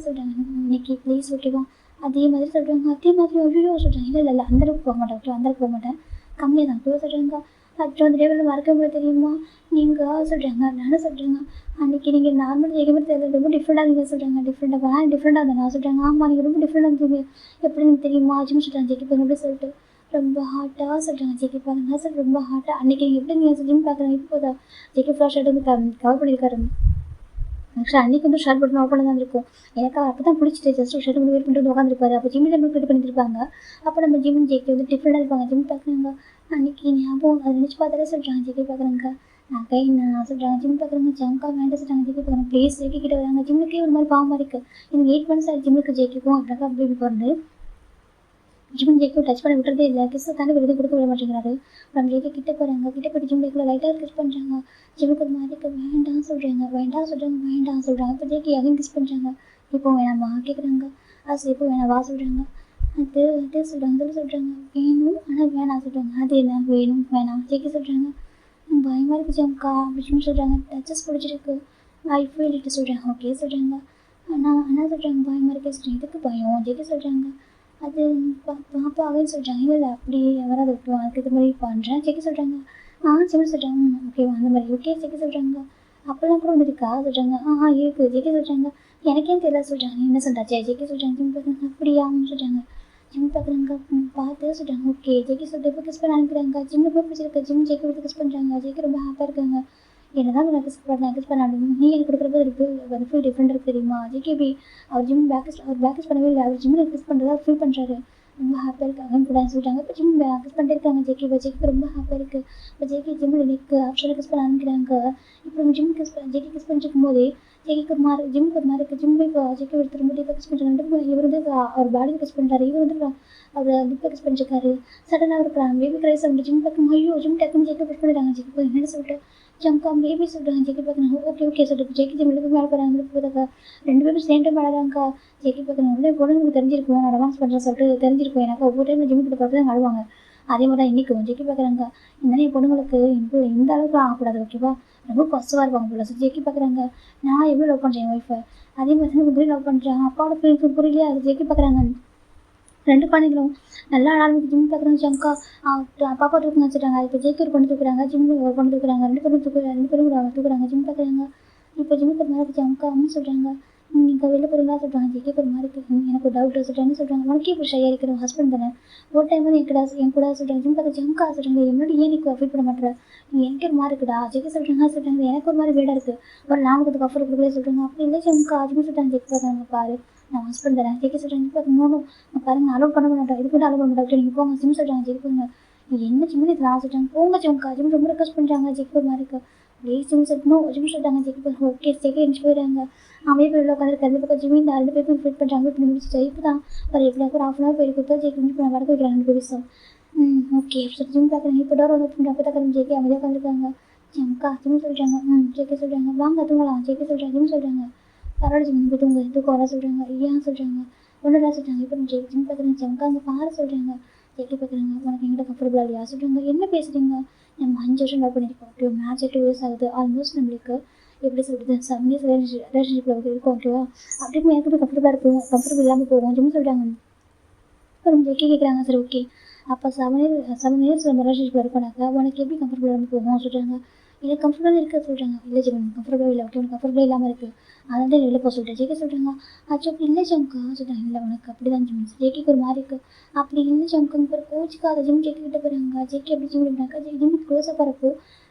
சொல்கிறாங்க. இன்னைக்கு ப்ளீஸ் ஓகேவா அதே மாதிரி சொல்கிறாங்க. அதே மாதிரி ஐயோ சொல்கிறாங்க. இல்லை அந்தளவுக்கு போக மாட்டேன் ஓகே அந்தளவுக்கு போக மாட்டேன் கம்மியாக தான் டூ சொல்கிறாங்க. அப்புறம் அந்த டேபிள் மறக்க முடியாது தெரியுமா நீங்கள் சொல்கிறாங்க. நானும் சொல்கிறாங்க. அன்றைக்கி நீங்கள் நார்மல் ஜேகே மாதிரி தெரியல ரொம்ப டிஃப்ரெண்டாக இருந்தீங்க சொல்கிறாங்க. டிஃப்ரெண்டாக இருந்தேன் நான் சொல்கிறாங்க. ஆமாம் நீங்கள் ரொம்ப டிஃப்ரெண்டாக இருந்தீங்க எப்படி எனக்கு தெரியுமா ஜிம் சொல்கிறாங்க. ஜேகே பார்க்க எப்படி சொல்லிட்டு ரொம்ப ஹாட்டாக சொல்கிறாங்க. ஜேகே பார்க்க சார் ரொம்ப ஹாட்டாக அன்றைக்கி எப்படி நீங்கள் ஜிம் பார்க்குறேன் இப்போ தான் ஜேகே ஃப்ளாஷ் ஷர்ட் வந்து கவர் பண்ணியிருக்காரு. ஆக்சுவலாக அன்றைக்கி வந்து ஷர்ட் பட்டன் ஓப்பனில் தான் இருக்கும். எனக்கு அப்போ தான் பிடிச்சிட்டு ஜஸ்ட் ஷர்ட் வந்து வெயிட் பண்ணிட்டு வந்து உட்காந்துருப்பாரு. அப்போ ஜிம்மில் நம்ம ஃபிட் பண்ணியிருப்பாங்க. அப்போ நம்ம ஜிம் ஜேகே வந்து டிஃப்ரெண்டாக இருப்பாங்க. ஜிம் பார்க்குறாங்க. அன்றைக்கி ஞாபகம் அதை நினச்சி பார்த்தாலே சொல்கிறாங்க. ஜேகே பார்க்குறாங்க. நான் சொல்கிறாங்க. ஜிம் பார்க்குறாங்க. ஜங்கா வேண்டாம் சொல்கிறாங்க. ஜேகே பார்க்குறாங்க. ப்ளீஸ் ஜேகே கிட்ட வராங்க. ஜிம்முக்கே ஒரு மாதிரி பாவமாக இருக்குது. எனக்கு 8 months ஆகிடுச்சு ஜிம்முக்கு ஜேகேக்கும் அப்படின்னாக்கா பேபி பிறந்து ஜிம் ஜேகே டச் பண்ணி விட்டுறதே இல்லை. கிஸ்ஸை தாண்டி விருது கொடுக்க விட மாட்டேங்கிறாரு. அப்புறம் ஜேகே கிட்ட போகிறாங்க. கிட்ட போய்ட்டு ஜிம் ஜேக்கில் லைட்டாக கிஸ் பண்ணுறாங்க. ஜிம்முக்கு ஒரு மாதிரி வேண்டாம் சொல்கிறாங்க. இப்போ ஜேகே அகைன் கிஸ் பண்ணுறாங்க. இப்போ வேணாமா கேட்குறாங்க. இப்போ வேணாம் வா சொல்கிறாங்க. அது சொல்கிறாங்க. வேணும் ஆனால் வேணாம் சொல்கிறாங்க. அது என்ன வேணும் வேணாம் ஜேகே சொல்கிறாங்க. பயமாக இருக்குது ஜங்கா அப்படின்னு சொல்கிறாங்க. டச்சஸ் பிடிச்சிருக்கு ஐ ஃபீல் இட்டு சொல்கிறாங்க. ஓகே சொல்கிறாங்க. ஆனால் சொல்கிறாங்க பயமாக இருக்குது சொல்கிறாங்க. இதுக்கு பயம் ஜேகே சொல்கிறாங்க. அது பாப்பாவேன்னு சொல்கிறாங்க. இல்லை அப்படி வராது விட்டுருவோம் அதுக்கு இது மாதிரி பண்ணுறேன் ஜேகே சொல்கிறாங்க. ஜிம் சொல்கிறாங்க. ஓகேவா அந்த மாதிரி ஓகே ஜேகே சொல்கிறாங்க. அப்போல்லாம் கூட ஒன்று இருக்கா சொல்கிறாங்க. இருக்குது ஜேகே சொல்கிறாங்க. எனக்கே தெரியல சொல்கிறாங்க. என்ன சொல்கிறாச்சு ஜேகே சொல்கிறாங்க. ஜிம் பார்க்குறாங்க. அப்படியான்னு சொல்கிறாங்க. ஜிம் பார்க்குறாங்க. பார்த்து சொல்கிறாங்க. ஓகே ஜேகே சொல்லிட்டு இப்போ கிஸ் பண்ண அனுப்புகிறாங்க. ஜிம்முக்கு போய் பிடிச்சிருக்கு. ஜிம் ஜேகே விட்டு கிஸ் பண்ணுறாங்க. ஜேகே ரொம்ப ஹாப்பியாக இருக்காங்க. என்னதான் நான் கிஸ் பண்ண நீ எனக்கு கொடுக்குறப்ப அது ஃபுல் டிஃப்ரெண்ட் இருக்குது தெரியுமா ஜேகே பி அவர் ஜிம் பேக்கஸ் பண்ணவே இல்லை. அவர் ஜிம்மில் கிஸ் பண்ணுறதா ஃபீல் பண்ணுறாரு. ரொம்ப ஹாப்பியாக இருக்காங்கன்னு கூட சொல்லிட்டாங்க. இப்போ ஜிம் கிஸ் பண்ணிட்டே இருக்காங்க. ஜேகே ரொம்ப ஹாப்பியாக இருக்குது. இப்போ ஜேகே ஜிம்மில் நெக்கு ஆப்ஷனில் கிஸ் பண்ண அனுப்பிக்கிறாங்க. இப்போ ஜிம் ஜேகே கிஸ் பண்ணிருக்கும் போதே ஜேகேக்கு ஒரு மாதிரி ஜிம்முக்கு ஒரு மாதிரி இருக்குது. ஜிம் போய் ஜேகே எடுத்து ரொம்ப டீப்பாக கிஸ் பண்ணுறாங்க. இவர் வந்து அவர் பாடியில் கிஸ் பண்ணுறாரு. இவர் வந்து அவர் லிப்பில் கிஸ் பண்ணிருக்காரு. சடனாக இருக்கிறாங்க. பேபி கிரைஸ் அவங்க ஜிம் பார்க்கும் ஐயோ ஜிம் டக்குன்னு ஜேகே கிஸ் பண்ணிடுறாங்க. ஜேகே போய் என்னென்னு சொல்லிட்டு ஜங்கா பேபி சொல்கிறாங்க. ஜேகே பார்க்குறாங்க. ஓகே சொல்லிட்டு ஜேகே ஜிம் எடுத்து மேலே போகிறாங்க. போதாக்கா 2 பேரும் சேம் டைம் அழகாங்கக்கா. ஜேகே பார்க்குறாங்க. உடனே பொண்ணுங்களுக்கு தெரிஞ்சிருக்கும் நான் ரொமான்ஸ் பண்ணுறேன் சொல்லிட்டு தெரிஞ்சிருக்கும். எனக்கு ஒவ்வொரு டைம் ஜிம்முக்கு பார்த்து தான் அழுவாங்க. அதே மாதிரி தான் இன்றைக்கும் ஜேகே பார்க்குறாங்க. இந்த பொண்ணுங்களுக்கு இந்த அளவுக்கு ஆகக்கூடாது ஓகேவா ரொம்ப பசுவாக இருப்பாங்க போல. ஸோ ஜேகே பார்க்குறாங்க. நான் எவ்வளோ லவ் பண்ணுறேன் என் ஒய்ஃபை அதே மாதிரி தான் இப்படி லவ் பண்ணுறேன். அப்பாவோட ஃபீலிங்ஸ் புரியலையா அது ஜேகே பார்க்குறாங்க. 2 குழந்தைகளும் நல்லா ஆரம்பிக்கு. ஜிம் பார்க்குறாங்க. ஜங்கா பாப்பா தூக்குங்க வச்சுட்டாங்க. இப்போ ஜேகே ஒரு பொண்ணு தூக்குறாங்க. ஜிம்மில் ஒரு பொண்ணு தூக்குறாங்க. 2 பேரும் தூக்குறாங்க. ஜிம் பார்க்குறாங்க. இப்போ ஜிம்முக்கு ஒரு மாதிரி ஜங்கா அப்படின்னு சொல்கிறாங்க. நீங்கள் வெளில போகிறீங்களா சொல்கிறாங்க. ஜேகே ஒரு மாதிரி எனக்கு ஒரு டவுட் சொல்கிறாங்கன்னு சொல்கிறாங்க. உனக்கே இப்போ ஷையாக இருக்கிற ஹஸ்பண்ட் தானே ஒரு டைம் வந்து என் கூட சொல்கிறாங்க. ஜிம் பார்க்க ஜங்கா சொல்கிறாங்க. என்னோட ஏன் நீக்கு ஃபீல் பண்ண மாட்டேற எனக்கு ஒரு மாதிரி இருக்குடா ஜேகே சொல்கிறாங்க. எனக்கு ஒரு மாதிரி வீடாக இருக்குது ஒரு நாமக்கு ஆஃபர் கொடுக்கல சொல்கிறாங்க. அப்படி இல்லை ஜங்கா ஜிம் சொல்கிறாங்க. ஜேகே பார்க்குறாங்க. பாரு நான் ஹாஸ்பிட்டல் தரேன். ஜேகே சொல்கிறாங்க இப்போ இன்னொன்றும் பாருங்க அலோட் பண்ண மாட்டேன், இதுக்கு அலோட் பண்ண மாட்டேன், நீங்கள் போங்க ஜிம் சொல்கிறாங்க. ஜெகி போங்க என்ன ஜிம்னு இது நான் சொல்லிட்டாங்க. போங்க ஜிம்க்கா ஜிம் ரொம்ப ரெக்வஸ்ட் பண்ணுறாங்க. ஜெகி ஒரு மாதிரி இருக்கு. ப்ளீஸ் ஜிம் சொல்லணும் ஜிம் சொல்லிட்டாங்க. ஜெகி போய் ஓகே ஜெகி எழுந்து போயிடுறாங்க. அப்படியே போய் உட்காந்துருக்கு. அந்த பக்கம் ஜிம் இந்த 2 பேருக்கும் ஃபிட் பண்ணுறாங்க. இப்போ முடிச்சு இப்போ தான் ஒரு எப்படியாவது ஒரு 1/2 hour போய் கொடுத்தா ஜெகி வந்து இப்போ நான் வடக்க வைக்கிறேன் 2 பேரும். ஓகே சரி ஜிம் பார்க்குறேன். இப்போ டோர் வந்து அப்போ தான் கிளம்பி ஜெகி அமைதியாக உட்காந்துருக்காங்க. அக்கா ஜிம் சொல்கிறாங்க. ஜெகி சொல்கிறாங்க வாங்க தூங்கலாம். ஜெகி சொல்கிறாங்க ஜிம் சொல்கிறாங்க பரவாயில்ல ஜிம் இப்போ தூக்கம் வர சொல்கிறாங்க. ஏன் சொல்கிறாங்க ஒன்றுடா சொல்கிறாங்க. இப்போ ஜெகி ஜிம் பார்க்குறேன். அக்கா அங்கே பாரு சொல்கிறாங்க. ஜெகி பார்க்குறாங்க உனக்கு எங்கிட்ட கம்ஃபர்டபுளாக இல்லையா சொல்கிறாங்க. என்ன பேசுகிறீங்க, நம்ம 5 வருஷம் லவ் பண்ணியிருக்கோம். ஓகே மேட்ச் 2 years ஆகுது. ஆல்மோஸ்ட் நம்மளுக்கு எப்படி சொல்கிறது 7 years ரிலேஷன்ஷிப்பில் இருக்கோம். ஓகேவா அப்படியே எனக்கு கம்ஃபர்டபுளாக இருக்கும், கம்ஃபர்டபுள் இல்லாமல் போகும் ஜிம் சொல்கிறாங்க. அப்புறம் ஜெகி கேட்குறாங்க சரி ஓகே அப்போ 7 years நம்ம ரிலேஷன்ஷிப்பில் இருக்கோனாக்கா உனக்கு எப்படி கம்ஃபர்டபுள் இல்லாமல் போகும் சொல்கிறாங்க. எனக்கு கம்ஃபர்டபுளாக இருக்க சொல்கிறாங்க. இல்லை ஜிம் கம்ஃபர்டபுள் இல்லை. ஓகே உனக்கு கம்ஃபர்டபுள் இல்லாமல் இருக்குது அதனால தான் வெளில போக சொல்லிட்டேன். ஜெகி சொல்கிறாங்க ஆச்சு அப்படி இல்லை ஜம்க்கா சொல்கிறாங்க. இல்லை உனக்கு அப்படி தான் ஜிம் ஜெகிக்கு ஒரு மாதிரி இருக்குது. அப்படி இல்லை ஜம்க்குன்னு பேர் கோச்சுக்காத ஜிம் ஜெகி கிட்ட போகிறாங்க. ஜெகி எப்படி ஜிம் எடுனாக்கா ஜிம் க்ளோஸாக போகிறப்போ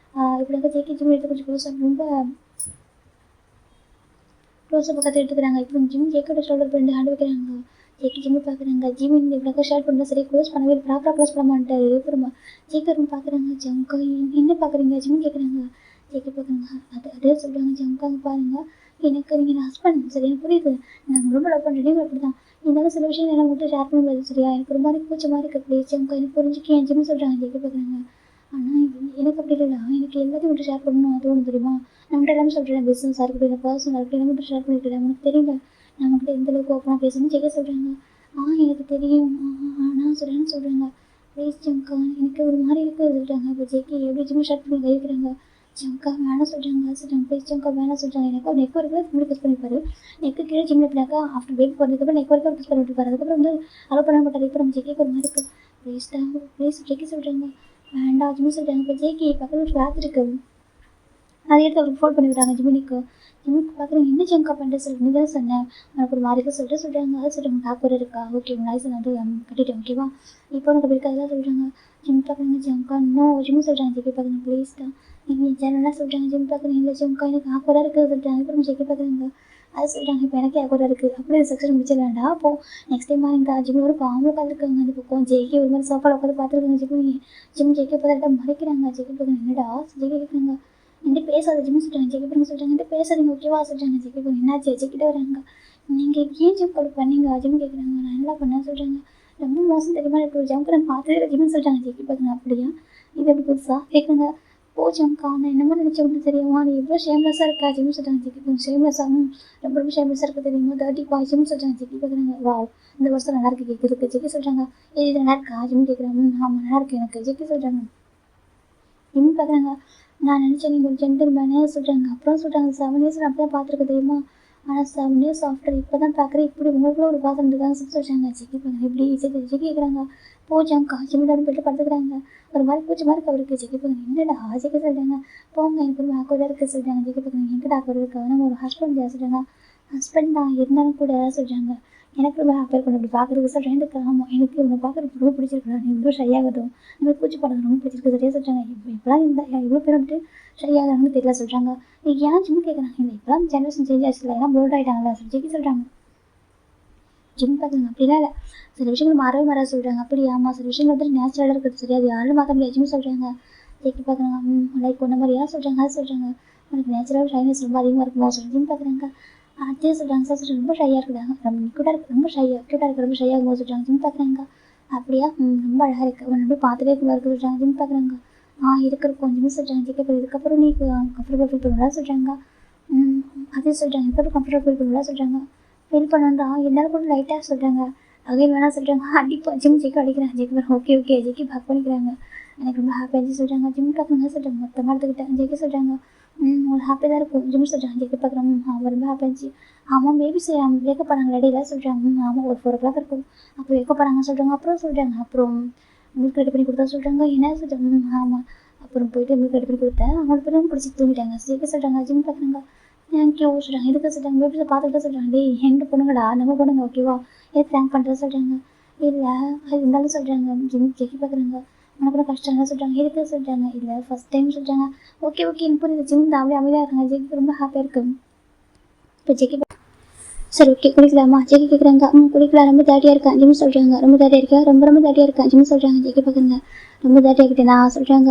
இப்படினாக்கா ஜெகி ஜிம் எடுத்து கொஞ்சம் க்ளோஸாக ரொம்ப க்ளோஸாக பக்கத்தில் எடுத்துக்கிறாங்க. இப்போ ஜிம் ஜெகியோட ஷோல்டர் 2 ஹேண்ட் வைக்கிறாங்க. ஜெகி ஜிம்மி பார்க்குறாங்க. ஜிம்மி இப்படினாக்கா ஷேர் பண்ணால் சரி க்ளோஸ் பண்ணவே ப்ராப்பராக க்ளோஸ் பண்ண மாட்டார். அப்புறமா ஜெகி பார்க்குறாங்க. ஜம்க்கா என்ன பார்க்குறீங்க ஜிம் கேட்குறாங்க. ஜெகி பார்க்குறாங்க அதே சொல்கிறாங்க. ஜம்க்காங்க பாருங்கள் எனக்கு நீங்கள் ஹஸ்பண்ட் சரி எனக்கு புரியுது, நாங்கள் ரொம்ப லவ் பண்ணுறேன் அப்படி தான் இருந்தாலும் சில விஷயம் எல்லாம் மட்டும் ஷேர் பண்ண முடியாது சரியா, எனக்கு ரொம்ப மாதிரி கூச்ச மாதிரி இருக்குது ப்ளீஸ் ஜம்க்கா எனக்கு புரிஞ்சுக்க என் ஜிம் சொல்கிறாங்க. ஜெகி பார்க்குறாங்க ஆனால் எனக்கு அப்படி இல்லை, எனக்கு எல்லாத்தையும் மட்டும் ஷேர் பண்ணணும் அது ஒன்று தெரியுமா, நம்மகிட்ட எல்லாமே சொல்கிறேன் பிஸ்னஸாக இருக்கட்டும் பர்சனலாக இருக்கட்டும் எல்லாமே மட்டும் ஷேர் பண்ணிக்கிறேன் உனக்கு தெரியல நம்மகிட்ட எந்தளவுக்கு ஓப்பனாக பேசணும்னு ஜெகி சொல்கிறாங்க. எனக்கு தெரியும் ஆனால் சொல்கிறாங்க ப்ளீஸ் ஜம்க்கா எனக்கு ஒரு மாதிரி இருக்குது சொல்லிட்டாங்க. இப்போ ஜெகி எப்படி ஜிம் ஷேர் பண்ணி கைக்கிறாங்க. ஜம்க்கா வேணாம் சொல்கிறாங்க ப்ளீஸ் ஜம்க்கா வேணாம் சொல்கிறாங்க. எனக்கு நெக் வரைக்கும் ஃபுல்லி ப்ரெஸ் பண்ணிப்பாரு. நெக்கு கீழே ஜிம்மில் எப்படினாக்கா ஆஃப்டர் பேபி போனதுக்கப்புறம் நெக் வரைக்கும் ப்ரெஸ் பண்ணி விட்டுப்பாரு. அதுக்கப்புறம் வந்து அலோவ் பண்ண மாட்டார். இப்போ நம்ம ஜெகிக்கு ஒரு மாதிரி இருக்குது. ப்ளீஸ் ஜெகி சொல்கிறாங்க வேண்டாம் ஜிம்மி சொல்கிறாங்க. இப்போ ஜெகி பக்கத்தில் கிளாஸ் இருக்குது அதை எடுத்து அவருக்கு ஃபோன் பண்ணி விடுறாங்க. ஜிம்மிக்கு பார்க்குறேன் என்ன ஜம்க்கா பண்ணுறது சொல்லி நீ தான் சொன்னேன் உனக்கு ஒரு மாதிரி சொல்கிறாங்க. அதை சொல்கிறாங்க டாக்டர் இருக்கா ஓகே உங்கள் லைசன் வந்து கட்டிட்டேன் ஓகேவா இப்போ உனக்கு அப்படி இருக்காது சொல்கிறாங்க. ஜிம் பார்க்குறேங்க ஜம்க்கா இன்னும் ஜிம்மி சொல்கிறாங்க. ஜெகி பார்க்குறேங்க ப்ளீஸ் தான் நீங்கள் சேனலாக சொல்கிறாங்க. ஜிம் பார்க்குறேன் இல்லை ஜம்க்கா எனக்கு ஆக்குவராக இருக்குது சொல்கிறாங்க. அப்புறம் ஜெகி பார்க்குறாங்க அது சொல்கிறாங்க இப்போ எனக்கே ஆக்குவராக இருக்குது அப்படியே செக்ஷன் முடிச்சிடலாண்டா அப்போது நெக்ஸ்ட் டைம் மாதிரி ஜிம் ஒரு பாவம் உட்காந்துருக்காங்க. அந்த பக்கம் ஜெகி ஒரு மாதிரி சோஃபாவில் உட்காந்து பார்த்துருக்காங்க. ஜெகி பார்த்துட்டு மறைக்கிறாங்க. ஜெகி பார்க்குறேன் என்னடா ஜெகி கேட்குறாங்க என்கிட்ட பேசாத ஜிம் சொல்கிறாங்க. ஜெகி பண்ண சொல்கிறாங்க என்கிட்ட பேசாதீங்க ஓகேவா சொல்கிறாங்க. ஜெகி பண்ண என்னாச்சு ஜெகிட்ட வராங்க. நீங்கள் ஏன் ஜிம் கால் பண்ணீங்க ஜிம் கேட்குறாங்க. நான் என்ன பண்ணேன் சொல்கிறாங்க. ரொம்ப மோசம் தெரியுமா இப்போ ஜம்க்கு நான் பார்த்ததே ஜிம்னு சொல்கிறாங்க. ஜெகி பார்க்குறேன் அப்படியா இது எப்படி புதுசாக கேட்குறாங்க. போ ஜம்க்கா நான் என்னமோ நினச்சேன் ஒன்று தெரியுமா நீ எவ்வளோ ஷேம்லெஸ்ஸாக இருக்கா ஜிம் சொல்கிறாங்க. ஜெகி கொஞ்சம் ஷேம்லெஸ்ஸாகவும் ரொம்ப ஷேம்லெஸ்ஸாக இருக்க தெரியுமா 30 பாய் ஜிம் சொல்கிறாங்க. ஜெகி பார்க்குறாங்க வா இந்த வருஷம் நல்லா இருக்கு கேட்குறதுக்கு. ஜெகி சொல்கிறாங்க இது நல்லா இருக்கா ஜிம் கேட்குறாங்க. ஆமாம் நல்லா இருக்கு எனக்கு. ஜெகி சொல்கிறாங்க ஜிம் பார்க்குறாங்க நான் நினச்சேன் நீங்கள் ஒரு ஜென்டில்மேனே சொல்கிறாங்க. அப்புறம் சொல்கிறாங்க 7 years அப்படி தான் பார்த்துருக்க தெரியுமா ஆனால் 7 years ஆஃப்டர் இப்போ தான் பார்க்குறேன் இப்படி உங்களுக்குள்ள ஒரு பாசம் இருக்காங்க சொல்கிறாங்க. ஜெகி பார்க்குறேன் இப்படி ஜெகி கேட்குறாங்க போ ஜம்க்கா ஜிம்மில் போய்ட்டு படுத்துக்கிறாங்க. ஒரு மாதிரி பூச்சி மாதிரி அவருக்கு. ஜெகி பார்க்குறேன் என்னடா ஜெகி சொல்கிறாங்க போங்க எனக்கு ஒரு ஆக்குவராக இருக்குது சொல்கிறாங்க. ஜெகி பார்க்குறேன் எங்கிட்ட ஆக்குவராக இருக்கா நம்ம ஒரு ஹஸ்பண்ட் சொல்கிறாங்க. ஹஸ்பண்ட் தான் இருந்தாலும் கூட சொல்கிறாங்க எனக்கு ரொம்ப ஹாப்பியாக இருக்கணும் இப்படி பார்க்குறதுக்கு சொல்கிறேன். எனக்கு ஆமாம் எனக்கு இவனை பார்க்குறதுக்கு ரொம்ப பிடிச்சிருக்கு. நீ இவ்வளோ ஷை ஆகட்டும் எனக்கு பூச்சி படம் ரொம்ப பிடிச்சிருக்கு சரியா சொல்கிறாங்க. இப்போலாம் இந்த இவ்வளோ பேர் வந்துட்டு ஷை ஆகிறாங்கன்னு தெரியல சொல்கிறாங்க. நீங்கள் ஏன் ஜிம் கேட்குறாங்க. இல்லை இப்போலாம் ஜென்ரேஷன் சேஞ்ச் ஆச்சு இல்லை ஏன்னா போல்ட் ஆகிட்டாங்களா ஜெகி சொல்கிறாங்க. ஜிம் பார்க்குறாங்க அப்படிலாம் இல்லை சில விஷயங்கள் மாறவே மாற சொல்கிறாங்க. அப்படி ஆமாம் சில விஷயங்கள் வந்துட்டு நேச்சுரலாக இருக்குது சரி அது யாரும் மாற்ற முடியாது ஜிம் சொல்கிறாங்க. ஜெகி பார்க்குறாங்க லைக் ஒன்றை மாதிரி யார் சொல்கிறாங்க அது சொல்கிறாங்க உனக்கு நேச்சுரலாக ஷைனஸ் ரொம்ப அதிகமாக இருக்குமோ சொல்லி ஜிம் பார்க்குறாங்க. அதே சொல்கிறாங்க சார் ரொம்ப ஷையாக இருக்குதாங்க நம்ம கூட இருக்கு ரொம்ப க்யூட்டாக இருக்குது ரொம்ப ஷையாக இருக்கும்போது சொல்கிறாங்க. ஜிம் பார்க்குறாங்க அப்படியா ரொம்ப அழகாக இருக்குது உன்னை எப்படி பார்த்துட்டே இருக்கும்போது இருக்குது சொல்கிறாங்க. ஜிம் பார்க்குறாங்க இருக்கும் ஜிம் சொல்கிறாங்க. ஜெகி இதுக்கப்புறம் நீ கம்ஃபர்டபுள் ஃபீல் பண்ணுறா சொல்கிறாங்க. அதே சொல்கிறாங்க இதுக்கப்புறம் கம்ஃபர்டபுள் ஃபீல் பண்ணுறா சொல்கிறாங்க. ஃபீல் பண்ணா என்னால் கூட லைட்டாக சொல்கிறாங்க. அகைன் வேணா சொல்கிறாங்க அடிப்போம் ஜிம் ஜெகி அடிக்கிறாங்க. ஜெகி ஓகே ஜெகி பேக் பண்ணிக்கிறாங்க. எனக்கு ரொம்ப ஹாப்பியாக சொல்கிறாங்க. ஜிம் பார்க்குறாங்க சொல்கிறாங்க மொத்தமாக எடுத்துக்கிட்டேன். ஜெகி சொல்கிறாங்க ஒரு ஹாப்பியாக தான் இருக்கும் ஜிம் சொல்கிறாங்க. ஜெகி பார்க்குறோம் அவன் ரொம்ப ஹாப்பியாக இருந்துச்சு. ஆமாம் பேபி செய்யாமல் வேக்க போனாங்க ரெடியில் சொல்கிறாங்க. ஆமாம் ஒரு 4 o'clock இருக்கும் அப்போ வேக்க போகிறாங்க சொல்கிறாங்க. அப்புறம் சொல்கிறாங்க அப்புறம் மில்க் ரெடி பண்ணி கொடுத்தா சொல்கிறாங்க. என்ன சொல்கிறாங்க ஆமாம் அப்புறம் போயிட்டு மில்க் ரெடி பண்ணி கொடுத்தேன் அவங்களுக்கு பேரும் பிடிச்சி தூங்கிட்டாங்க. ஜெகி சொல்கிறாங்க. ஜிம் பார்க்குறாங்க தேங்க்யூ சொல்கிறாங்க. எதுக்கு சொல்கிறாங்க பேபிஸை பார்த்துக்கிட்டே சொல்கிறாங்க. டேய் எங்கள் பொண்ணுங்கடா நம்ம பொண்ணுங்க ஓகேவா எது தேங்க் பண்ணுறதா சொல்கிறாங்க. இல்லை அது இருந்தாலும் சொல்கிறாங்க. ஜெகி பார்க்குறாங்க உனக்கு கூட கஷ்டம் இல்லை சொல்கிறாங்க. எதுக்கு சொல்கிறாங்க. இல்லை ஃபஸ்ட் டைம் சொல்கிறாங்க. ஓகே எனக்கு புரியுது ஜிம் தான் அப்படியே அமைதியாக இருக்காங்க. ஜெகி ரொம்ப ஹாப்பியாக இருக்குது. இப்போ சரி ஓகே குளிக்கலாமா ஜெகி கேட்குறாங்க. குளிக்கலாம், ரொம்ப தேட்டியாக இருக்கேன் ஜிம் சொல்கிறாங்க. ரொம்ப தேட்டியாக இருக்கா? ரொம்ப தேட்டியாக இருக்கேன் ஜிம் சொல்கிறாங்க. ஜெகி பார்க்குறேங்க. ரொம்ப தேட்டியாக கிட்டேனா சொல்கிறாங்க.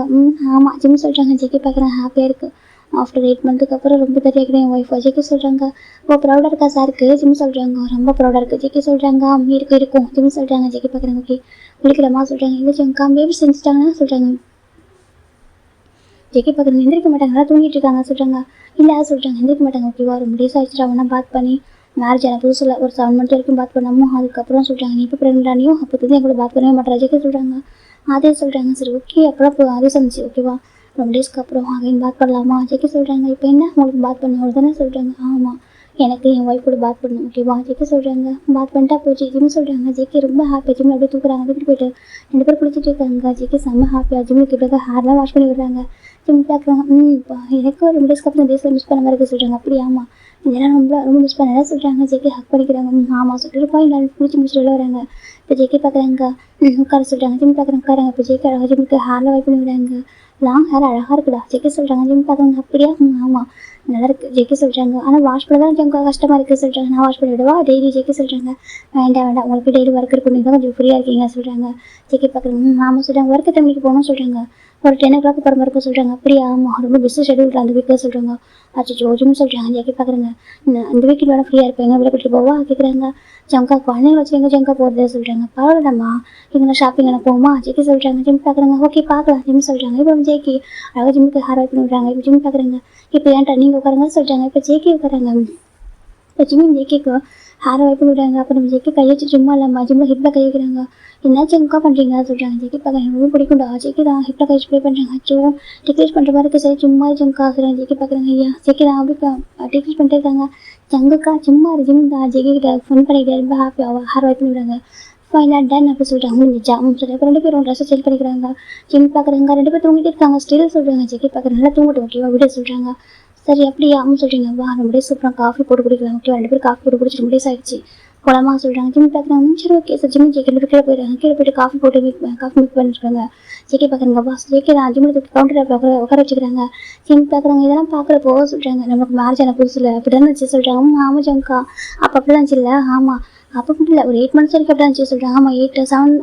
ஆமாம் ஜிம் சொல்கிறாங்க. ஜெகி பார்க்குறேன் ஹாப்பியாக இருக்குது. ஆஃப்டர் 8 மந்த்துக்கு அப்புறம் ரொம்ப தேட்டியாக இருக்கிறேன் என் ஒய்ஃபை. ஜெகி சொல்கிறாங்க. ஓ ப்ரௌடாக இருக்கா சாருக்கு? ஜிம் சொல்கிறாங்க. ரொம்ப ப்ரௌடாக இருக்குது. ஜெகி சொல்கிறாங்க. இருக்கும் ஜிம் சொல்கிறாங்க. ஜெகி பார்க்குறாங்க. ஓகே குளிக்கலாமா சொல்கிறாங்க. இல்லை ஜங்கா பேபி செஞ்சுட்டாங்கன்னா சொல்கிறாங்க. ஜெகி பார்க்குறாங்க. எந்திரிக்க மாட்டாங்க, நல்லா தூங்கிட்டு இருக்காங்க சொல்கிறாங்க. இல்லை சொல்கிறாங்க எந்திரிக்க மாட்டாங்க. ஓகேவா ரொம்ப டேஸ் ஆகிடுச்சு அவனா பாத் பண்ணி மேரேஜ் ஆன புதுசில் ஒரு 7 மந்த் வரைக்கும் பாத் பண்ணாமல் அதுக்கப்புறம் சொல்கிறாங்க நீ இப்போ ப்ரெக்னெண்டானியும் அப்போ தான் என் கூட பாத் பண்ணவே மாட்டேன் ஜெகி சொல்கிறாங்க. அதே சொல்கிறாங்க. சரி ஓகே அப்புறம் அதே சொன்னிச்சு ஓகேவா ரொம்ப டேஸ்க்கு அப்புறம் அகைன் பாத் பண்ணலாமா ஜெகி சொல்கிறாங்க. இப்போ என்ன உங்களுக்கு பாத் பண்ண அவ்வளோ தானே சொல்கிறாங்க. ஆமாம் எனக்கு என் ஒய்ஃப் கூட பாத் பண்ணணும் ஓகேவா ஜெகி சொல்கிறாங்க. பாத் பண்ணிட்டா போச்சு ஜிம் சொல்கிறாங்க. ஜெகி ரொம்ப ஹாப்பியாக ஜிம்மில் அப்படியே தூக்குறாங்க. தூக்கிட்டு போயிட்டு 2 பேர் குளிச்சுட்டு இருக்காங்க. ஜெகி செம்ம ஹாப்பியாக ஜிம்முக்கு இப்போ ஹேர்லாம் வாஷ் பண்ணி விடுறாங்க. ஜிம் பார்க்குறாங்க. எனக்கு ஒரு 2 டேஸ்க்கு அப்புறம் டேஸில் மிஸ் பண்ண மாதிரி இருக்குது சொல்கிறாங்க. அப்படியே ஆமாம் இதெல்லாம் ரொம்ப மிஸ் பண்ண சொல்கிறாங்க. ஜெகி ஹக் பண்ணிக்கிறாங்க. ஆமாம் சொல்லிட்டு போய் நான் குளிச்சு முடிச்சுட்டு வெளில வராங்க. இப்போ ஜெகி பார்க்குறாங்க. உட்கார சொல்கிறாங்க. ஜிம் பார்க்குறாங்க உட்காராங்க. இப்போ ஜெகி அழகாக ஜிம்முக்கு ஹேரில் வைப் பண்ணி விடுறாங்க. லாங் ஹேர் அழகாக இருக்குடா ஜெகி சொல்கிறாங்க. ஜிம் பார்க்குறாங்க. அப்படியா ஆமாம் நல்லா இருக்குது ஜெகி சொல்கிறாங்க. ஆனால் வாஷ் பண்ண தான் கொஞ்சம் கஷ்டமாக இருக்குது சொல்கிறாங்க. நான் வாஷ் பண்ணி விடவா டெய்லி ஜெகி சொல்கிறாங்க. வேண்டாம் உங்களுக்கு டெய்லி ஒர்க் இருக்கும் நீங்கள் தான் கொஞ்சம் ஃப்ரீயாக இருக்கீங்க சொல்கிறாங்க. ஜெகி பார்க்குறாங்க. ஆமாம் சொல்கிறாங்க. ஒர்க்கு தம்பிக்கு போகணும்னு சொல்கிறாங்க. ஒரு 10 o'clock அப்புறமா இருக்க சொல்கிறாங்க. அப்படியா ஆமாம் ரொம்ப பிஸி ஷெடியூல் அந்த வீக்கில் சொல்கிறாங்க. அச்சோ ஜிம் சொல்கிறாங்க. ஜெகி பார்க்குறாங்க. அந்த வீக்கில் வேணால் ஃப்ரீயாக இருப்பேன் வெளில கூட்டிட்டு போவா கேட்குறாங்க. ஜங்கா குழந்தைங்க வச்சு எங்கே ஜங்கா போகிறது சொல்கிறாங்க. பரவாயில்லம்மா எங்கன்னா ஷாப்பிங் என்ன போகுமா ஜெகி சொல்கிறாங்க. ஜிம் பார்க்குறாங்க. ஓகே பார்க்கலாம் ஜிம் சொல்கிறாங்க. இப்போ ஜெகி அழகாக ஜிம்முக்கு ஹேர் வைப் பண்ணி விடுறாங்க. இப்போ ஜிம் பார்க்குறாங்க. இப்போ ஏன்டா நீங்கள் உட்காருங்க சொல்கிறாங்க. இப்போ ஜெகி உட்காராங்க. இப்போ ஜிம் ஜெகிக்கு ஹேர் வைப் பண்ணி விடுறாங்க. அப்போ நம்ம ஜெகி கை வச்சு சும்மா இல்லாமா ஜிம்மில் ஹிப்பில் கை வைக்கிறாங்க. என்ன ஜங்கா பண்ணுறீங்க சொல்கிறாங்க. ஜெகி பார்க்க எனக்கு ரொம்ப பிடிக்கும்டா ஜெகி தான் ஹிப்பில் கை ப்ளே பண்ணுறாங்க. அச்சோ டெக்ரேட் பண்ணுற மாதிரி இருக்குது சரி சும்மா ஜங்கா சொல்கிறாங்க. ஜெகி பார்க்குறாங்க. ஐயா ஜெகி தான் அப்படி டெக்ரேட் பண்ணிட்டே இருக்காங்க. ஜங்குக்கா சும்மா ஜிம் தான் ஜெகி கிட்ட ஃபன் பண்ணிக்கிட்டு ரொம்ப ஹாப்பியாக ஹேர் வைப் பண்ணி விடுறாங்க. ஃபைனலாக டன் அப்படி சொல்கிறாங்க. முடிஞ்சிச்சா சரி இப்போ 2 பேரும் ட்ரெஸ்ஸை சேஞ்ச் பண்ணிக்கிறாங்க. ஜிம் பார்க்குறாங்க. 2 பேர் தூங்கிட்டு இருக்காங்க. ஸ்டில் சொல்கிறாங்க. ஜெகி பார்க்குறாங்க. நல்லா தூங்கட்டும் ஓகேவா விட சொல்கிறாங்க. சரி அப்படியா சொல்கிறீங்க. வா ரொம்ப டேஸ் அப்புறம் காஃபி போட்டு குடிக்கலாம் ஓகேவா 2 பேர் காஃபி போட்டு குடிச்சிட்டு ரொம்ப டேஸ் ஆகிடுச்சு போலாமா சொல்கிறாங்க. ஜிம் பார்க்குறாங்க. சரி ஓகே சார் ஜிம் ஜெகி 2 பேர் கீழே போயிடுறாங்க. கீழே போயிட்டு காஃபி மிக் பண்ணிருக்காங்க. ஜெகி பார்க்குறாங்க. பாஸ் ஜெகி நான் ஜிம்மில் கவுண்டரில் உட்கார வச்சுக்கிறாங்க. ஜிம் பார்க்குறாங்க. இதெல்லாம் பார்க்குறப்போ சொல்கிறாங்க நமக்கு மேரேஜ் ஆன புதுசில் அப்படி தான் இருந்துச்சு சொல்கிறாங்க. ஆமாம் ஜங்கா அப்போ அப்படி தான் இருந்துச்சு இல்லை ஆமாம் அப்போ மட்டும் இல்லை ஒரு 8 months வரைக்கும் அப்படி தான் இருந்துச்சு சொல்கிறாங்க.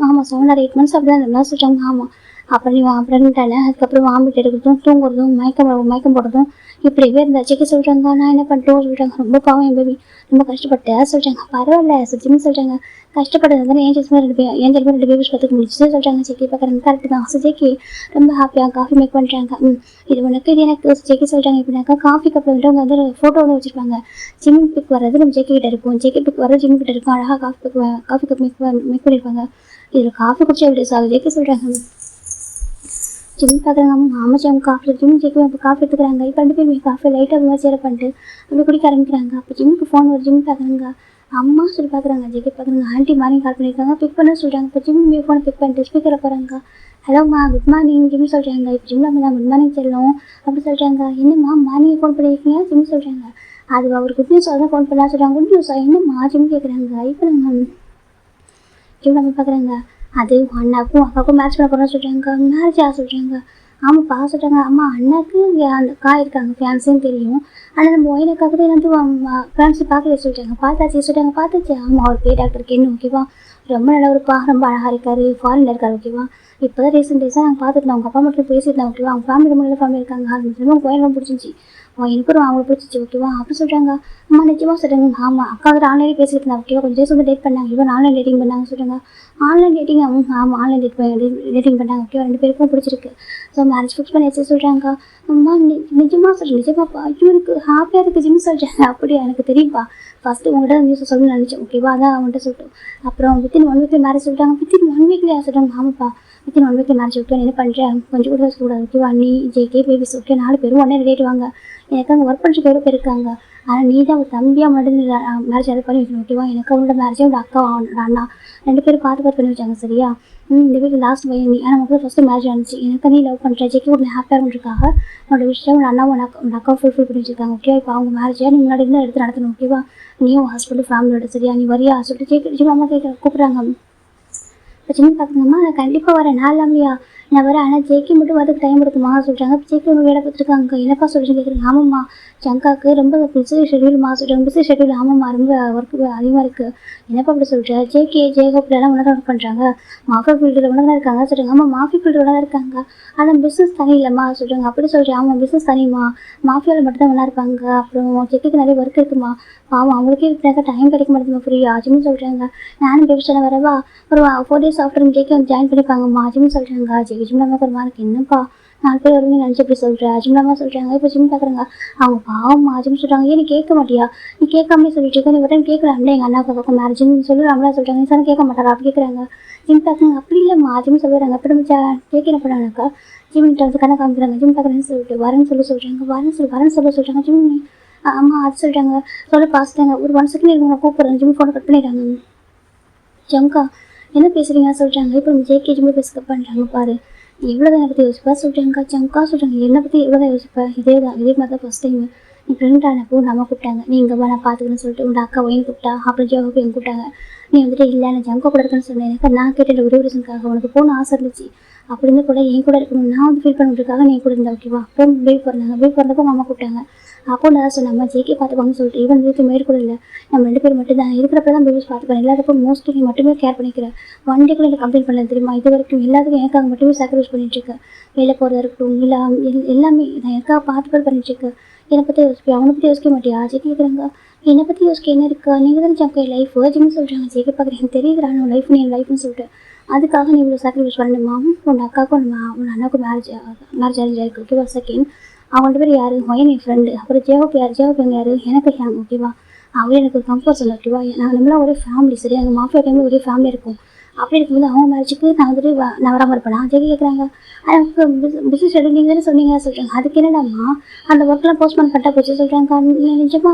ஆமாம் 7 or 8 months அப்படி தான் இருந்தா சொல்கிறாங்க. ஆமாம் அப்புறம் நீ ப்ரெக்னென்ட்டானே அதுக்கப்புறம் வாமிட் எடுக்கிறதும் தூங்குறதும் மயக்கம் போடுறதும் இப்படிவே இருந்தா ஜெகி சொல்கிறாங்க. நான் என்ன பண்ணுறோம் சொல்கிறாங்க. ரொம்ப பாவம் என் பேபி ரொம்ப கஷ்டப்பட்டேன் சொல்கிறாங்க. பரவாயில்ல ஜிம் சொல்கிறாங்க. கஷ்டப்பட்டது தானே ஏஞ்சல் 2 பேபிஸ் பார்த்துக்க முடிச்சு சொல்கிறாங்க. ஜெகி பார்க்குறாங்க. கரெக்டு தான் ஜெகி ரொம்ப ஹாப்பியாக காஃபி மேக் பண்ணுறாங்க. இது உனக்கு இது எனக்கு ஜெகி சொல்கிறாங்க. இப்படினாக்கா காஃபி கப்பில் வந்துட்டு அவங்க வந்து ஃபோட்டோ வந்து வச்சுருப்பாங்க. ஜிம் பிக் வர்றது நம்ம ஜெகி கிட்ட இருக்கும். ஜெகி பிக் வர்றது ஜிம் கிட்ட இருக்கும். அழகாக காஃபி கப் மேக் பண்ணியிருப்பாங்க. இதில் காஃபி குடிச்சா எப்படி சார் ஜெகி சொல்கிறாங்க. ஜிம் பார்க்குறாங்க. ஆமாம் ஜிம் காஃபி ஜிம் ஜெகி இப்போ காஃபி எடுத்துக்கிறாங்க. இப்போ 2 பேருமே காஃபி லைட்டாக மாதிரி சேர பண்ணிட்டு அப்படி குடிக்க ஆரம்பிக்கிறாங்க. அப்போ ஜிம்முக்கு ஃபோன் ஒரு ஜிம் பார்க்குறாங்க. அம்மா சொல்லி பார்க்குறாங்க. ஜெகி பார்க்குறாங்க. ஆண்டி மார்னிங் கால் பண்ணியிருக்காங்க. பிக் பண்ண சொல்கிறாங்க. இப்போ ஜிம் ஃபோனை பிக் பண்ணிட்டு ஸ்பீக்கரில் போகிறாங்க. ஹலோம்மா குட் மார்னிங் ஜிம் சொல்கிறாங்க. இப்போ ஜிம்மில் வந்து குட் மார்னிங் செல்லும் அப்படி சொல்கிறாங்க. என்னம்மா மார்னிங் ஃபோன் பண்ணியிருக்கீங்க ஜிம் சொல்கிறாங்க. அது அவர் குட் நியூஸ் தான் ஃபோன் பண்ணலாம் சொல்கிறாங்க. குட் நியூஸா என்னம்மா ஜிம் கேட்குறாங்க. இப்போ நம்ம ஜிம் நம்ம பார்க்குறாங்க. அது அண்ணாக்கும் அக்காவுக்கும் மேரேஜ் பண்ண போகிறோம்னு சொல்கிறாங்க. மேரேஜ் சொல்கிறாங்க. ஆமாப்பா சொல்கிறாங்க. அம்மா அண்ணாக்கு அந்த அக்கா இருக்காங்க ஃபியான்ஸுன்னு தெரியும். ஆனால் நம்ம ஒயினக்காக தான் வந்து ஃபியான்ஸை பார்க்கல சொல்கிறாங்க. பார்த்தாச்சு சொல்கிறாங்க. பார்த்தாச்சு ஆமாம் அவர் பேர் டாக்டருக்கு என்ன ஓகேவா ரொம்ப நல்லவருப்பா ரொம்ப அழகாக இருக்காரு ஃபாரினில் இருக்காரு ஓகேவா இப்போ தான் ரீசெண்ட் டேஸாக நாங்கள் பார்த்துட்டு அவங்க அப்பா மட்டும் பேசியிருந்தேன் ஓகேவா அவங்க ஃபேமிலி ரொம்ப நல்ல ஃபேமிலி இருக்காங்க. அது ரொம்ப கோயில் பிடிச்சிச்சு எனக்கும் அவங்களுக்கு பிடிச்சிச்சு ஓகேவா அப்படி சொல்கிறாங்க. அம்மா நிச்சயமாக சொல்கிறாங்க. ஆமாம் அக்கா கிட்ட ஆன்லைனே பேசிட்டு இருந்தாங்க ஓகேவா கொஞ்சம் டேஸ் வந்து டேட் பண்ணாங்க. இவன் ஆன்லைன் டேட்டிங் பண்ணாங்க சொல்கிறாங்க. ஆன்லைன் டேட்டிங் ஆமாம் ஆன்லைன் டேட்டிங் பண்ணாங்க ஓகேவா 2 பேருக்கும் பிடிச்சிருக்கு. ஸோ மேரேஜ் ஃபிக்ஸ் பண்ணியாச்சு சொல்கிறாங்க. அம்மா நிஜமாக சொல்கிறேன் நிஜமாப்பா ஐயோ எனக்கு ஹாப்பியாக இருக்குது ஜிம் சொல்கிறாங்க. அப்படியா எனக்கு தெரியும்ப்பா ஃபஸ்ட்டு உங்கள்கிட்ட நியூஸை சொல்லணும்னு நினச்சேன் ஓகேவா அதான் அவங்கள்ட்ட சொல்லிட்டோம். அப்புறம் வித்தின் 1 வீக்கில் மேரேஜ் சொல்லிட்டாங்க. வித்தின் 1 வீக்லையா சொல்கிறாங்க. ஆமாப்பா வித்தின் 1 வீக்கில் மேரேஜ் ஓகே என்ன பண்ணுறேன் கொஞ்சம் கூட சொல்லக்கூடாது ஓகேவா நீ ஜேகே பேபிஸ் ஓகே 4 பேரும் உடனே ரெடி வாங்க எனக்கு அங்கே ஒர்க் பண்ணுறதுக்கு எவ்வளோ பேர் இருக்காங்க. ஆனால் நீ தான் ஒரு தம்பியாக முன்னாடி மேரேஜ் எதாவது பண்ணி வைக்கணும் ஓகேவா எனக்கு அவங்களோட மேரேஜே ஒரு அக்கா அண்ணா 2 பேரும் பார்த்து பண்ணி வச்சாங்க சரியா. இந்த வீட்டில் லாஸ்ட் பையன் நீ ஆனால் நமக்கு ஃபஸ்ட்டு மேரேஜ் ஆனிச்சு எனக்கு நீ லவ் பண்ணுற ஜெகி ஒரு ஹாப்பியாக இருக்காங்க உன்னோட விஷயம் உன் அண்ணாவும் உன் அக்காவை ஃபுல்ஃபில் பண்ணி வச்சிருக்காங்க ஓகே இப்போ அவங்க மேரேஜாக நீ முன்னாடி இருந்தால் எடுத்து நடத்தணும் ஓகேவா நீயும் ஹஸ்பண்டு ஃபேமிலியோட சரியா நீ வரியா சொல்லிட்டு ஜெகி அம்மா கூப்பிட்றாங்க. இப்போ சின்ன பார்க்குங்கம்மா நான் கண்டிப்பாக வரேன் நான் இல்லாமையா நான் வரேன். ஆனால் ஜேகே மட்டும் வரதுக்கு டைம் எடுக்குமா சொல்கிறாங்க. ஜேகே உங்கள் வேலை பார்த்துருக்காங்க. என்னப்பா சொல்கிறேன்னு கேட்குறேன். ஆமாம்மா ஜங்காவுக்கு ரொம்ப பிஸி ஷெட்யூல்மா சொல்கிறாங்க. பிஸி ஷெட்யூல் ஆமாம்மா ரொம்ப ஒர்க்கு அதிகமாக இருக்குது. என்னப்பா அப்படி சொல்கிறேன். ஜேகே ஜேகோப்லாம் ஒன்றா ஒர்க் பண்ணுறாங்க. மாஃபி ஃபீல்டில் ஒன்றா தான் இருக்காங்க சொல்கிறாங்க. ஆமாம் மாஃபி ஃபீல்டு ஒன்றா தான் இருக்காங்க. ஆனால் பிஸ்னஸ் தனி இல்லைம்மா சொல்கிறாங்க. அப்படி சொல்கிறேன். ஆமாம் பிஸ்னஸ் தனிம்மா, மாஃபியாவில் மட்டும் தான் ஒன்றா இருப்பாங்க. அப்புறம் ஜேகேக்கு நிறைய ஒர்க் இருக்குமா. ஆமாம் அவங்களுக்கே இருக்கிறாங்க டைம் கிடைக்க மாட்டேங்குமா ஃப்ரீயா ஆச்சுன்னு சொல்கிறாங்க. நானும் பேபிஸ்டான வரவா ஒரு 4 days ஆஃப்டர் ஜேகே வந்து ஜாயின் பண்ணிப்பாங்கம்மா ஜிம்னு சொல்கிறாங்க. ஜேகே ஜிம்லாமா ஒரு மாதிரி என்னப்பா 4 பேர் வருவீங்க நினச்சி எப்படி சொல்கிறேன். ஜிம்லாமா சொல்கிறாங்க. இப்போ ஜிம் பார்க்குறாங்க. அவங்க பாவம்மா ஜிம் சொல்கிறாங்க. ஏன் நீ கேட்க மாட்டியா, நீ கேட்காமலே சொல்லிட்டு இருக்க, நீ ஒரு டைம் கேட்கலாம்ல எங்கள் அண்ணாவுக்கு பக்கம் மேரேஜ்னு சொல்லலாம்ல சொல்கிறாங்க. நீ சார் கேட்க மாட்டாரா அப்படி கேட்குறாங்க. ஜிம் பார்க்குறாங்க. அப்படி இல்லைம்மா ஜிம் சொல்லுறாங்க. அப்படி நம்ம ஜேகே என்ன பண்ணாங்கக்கா ஜிம்கிட்ட வந்து கண்ணை காமிக்கிறாங்க. ஜிம் பார்க்குறேன்னு சொல்லிட்டு வரேன்னு சொல்கிறாங்க. வரேன்னு சொல்கிறாங்க. ஜிம் ஆமாம் அது சொல்கிறாங்க. சொல்ல பாசிட்டாங்க. ஒரு 1 செகண்ட் இருக்கு நான் கூப்பிட்றேன். ஜிம் ஃபோனை கட் பண்ணிடுறாங்க. ஜங்கா என்ன பேசுகிறீங்க சொல்கிறாங்க. இப்போ நம்ம ஜேகே ஜிம்மு பேச பண்ணுறாங்க பாரு. எவ்வளோ தான் என்னை பற்றி யோசிப்பா சொல்கிறாங்க. ஜங்கா சொல்கிறாங்க. என்னை பற்றி எவ்வளோ தான் யோசிப்பேன். இதே மாதிரி தான் ஃபஸ்ட் டைம் நீ ப்ரெக்னென்ட் ஆனப்போ நம்ம கூப்பிட்டாங்க. நீ இங்கே வா நான் பார்த்துக்கணும்னு சொல்லிட்டு உங்கள் அக்கா ஒயின் கூப்பிட்டா. அப்புறம் ஜோஹோக்கு எங்க கூப்பிட்டாங்க. நீ வந்துட்டு இல்லை நான் ஜங்கா கூட இருக்குன்னு சொன்னேன். எனக்கு நான் கேட்ட ஒரே ரீசனுக்காக உனக்கு போகணும் ஆசை இருந்துச்சு. அப்படி இருந்து கூட என் கூட இருக்கணும் நான் வந்து ஃபீல் பண்ணுறதுக்காக நீ கூட இருந்தா ஓகேவா. அப்புறம் பேபி பிறந்தாங்க. பேபி பிறந்தப்போ அம்மா கூப்பிட்டாங்க. அப்போ நான் சொன்னேன் அம்மா ஜேகே பார்த்துப்பாங்கன்னு சொல்லிட்டு. ஈவன் வீட்டு மேடு கூட இல்லை, நம்ம 2 பேர் மட்டும் தான் இருக்கிறப்ப தான் பேபிஸ் பார்த்துப்பேன். எல்லாத்துக்கும் மோஸ்ட்லி நீ மட்டுமே கேர் பண்ணிக்கிறேன். 1 day கூட எனக்கு கம்ப்ளைண்ட் பண்ணல தெரியுமா. இது வரைக்கும் எல்லாத்துக்கும் எனக்காக மட்டுமே சாக்ரிஃபைஸ் பண்ணிட்டுருக்கேன். வெளில போகிறதா இருக்கட்டும் இல்லை எல்லாமே நான் எனக்காக பார்த்து பண்ணிட்டுருக்கேன். என்னை பற்றி யோசிப்பேன். அவனை பற்றி யோசிக்க மாட்டியா ஜேகே கேட்குறாங்க. என்னை பற்றி யோசிக்க என்ன இருக்கா, நீங்கள் தானே ஜங்கா லைஃப் ஜிம்னு சொல்கிறாங்க. ஜேகே பார்க்குறேன் எனக்கு தெரியுதுடா நான் லைஃப் நீ லைஃப்னு சொல்லிட்டு. அதுக்காக நீ இவ்வளோ சாக்ரிஃபைஸ் பண்ணணுமா. உன் அக்காவுக்கும் உன் அண்ணாவுக்கும் மேரேஜ் அரேஞ்ச் ஆயிருக்கு ஓகேவா. செகண்ட் அவங்க 2 பேர் யார் ஒயன் என் ஃப்ரெண்டு. அப்புறம் ஜேஹோப் யார் ஜேஹோப் யார் எனக்கு ஹேங் ஓகேவா. அவளே எனக்கு ஒரு கம்ஃபர்ட் சொன்ன ஓகேவா. நான் நம்மளாம் ஒரே ஃபேமிலி சரியா. எங்கள் மாஃபியா டைமில் ஒரே ஃபேமிலி இருக்கும். அப்படி இருக்கும்போது அவங்க மேரேஜுக்கு நான் வந்துட்டு நான் வராமல் இருப்பேன். நான் ஜேகே கேட்குறாங்க. எனக்கு பிஸ்னஸ் ஷெட்யூல் நீங்கள் தானே சொன்னீங்க சொல்கிறாங்க. அதுக்கு என்னடாம்மா அந்த ஒர்க்லாம் போஸ்ட்போன் பண்ணிட்டா போச்சு சொல்கிறாங்க. நிஜமா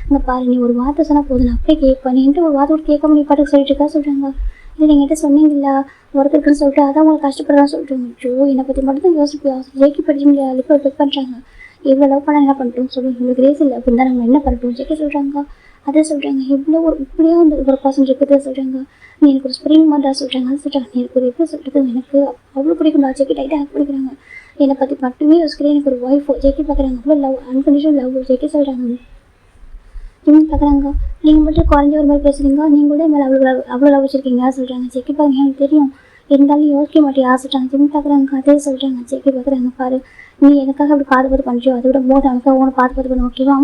இங்கே பாரு நீ ஒரு வார்த்தை சொன்னால் போதும் நான் அப்படியே கேட்பேன். நீ ஒரு வார்த்தை கூட கேட்க முடியும் பாட்டுக்கு சொல்லிட்டு இருக்கா சொல்கிறாங்க. இல்லை நீங்கள் கிட்ட சொன்னீங்களா ஒர்க் இருக்குன்னு சொல்லிட்டு அதான் உங்களுக்கு கஷ்டப்படுறான்னு சொல்லிட்டு. ஜோ என்னை பற்றி மட்டும் தான் யோசிப்பியா. ஜேகே படிச்சு முடியாது இப்போ பிக் பண்ணுறாங்க. இவ்வளோ லவ் பண்ண என்ன பண்ணிட்டோம் சொல்லி உங்களுக்கு ரேஸ் இல்லை அப்படின்னு தான் நம்ம என்ன பண்ணிட்டோம் ஜேகே சொல்கிறாங்க. அதை சொல்கிறாங்க. இவ்வளோ இப்படியே வந்து ஒரு பர்சன் இருக்குதா சொல்கிறாங்க. நீ எனக்கு ஒரு ஸ்ப்ரிங் மாதிரிடா சொல்கிறாங்க. அது சொல்கிறாங்க. நீ எனக்கு ஒரு எப்படி சொல்கிறது எனக்கு அவ்வளோ பிடிக்கும்டா. ஜேகே டைட்டாக ஹேக் பண்ணிக்கிறாங்க. என்னை பற்றி மட்டுமே யோசிக்கிறேன். எனக்கு ஒரு ஒய்ஃபோ ஜேகே பார்க்குறாங்க. அவ்வளோ லவ் அன்கண்டிஷனல் லவ் ஜேகே சொல்கிறாங்க. ஜிம் பார்க்குறாங்க. நீங்கள் மட்டும் குறைஞ்ச ஒரு மாதிரி பேசுகிறீங்க. நீங்களே மேலே அவ்வளோ லவ் வச்சுருக்கீங்க சொல்கிறாங்க. ஜேகே பாருங்க எனக்கு தெரியும் இருந்தாலும் யோசிக்க மாட்டேன் ஆசைட்டாங்க. ஜிம் பார்க்குறாங்க. அதே சொல்கிறாங்க. ஜேகே பார்க்குறாங்க. பாரு நீ எனக்காக அப்படி பார்த்து பண்ணிச்சோ அதோட போது எனக்காக உன பார்த்து பண்ண ஓகேவா.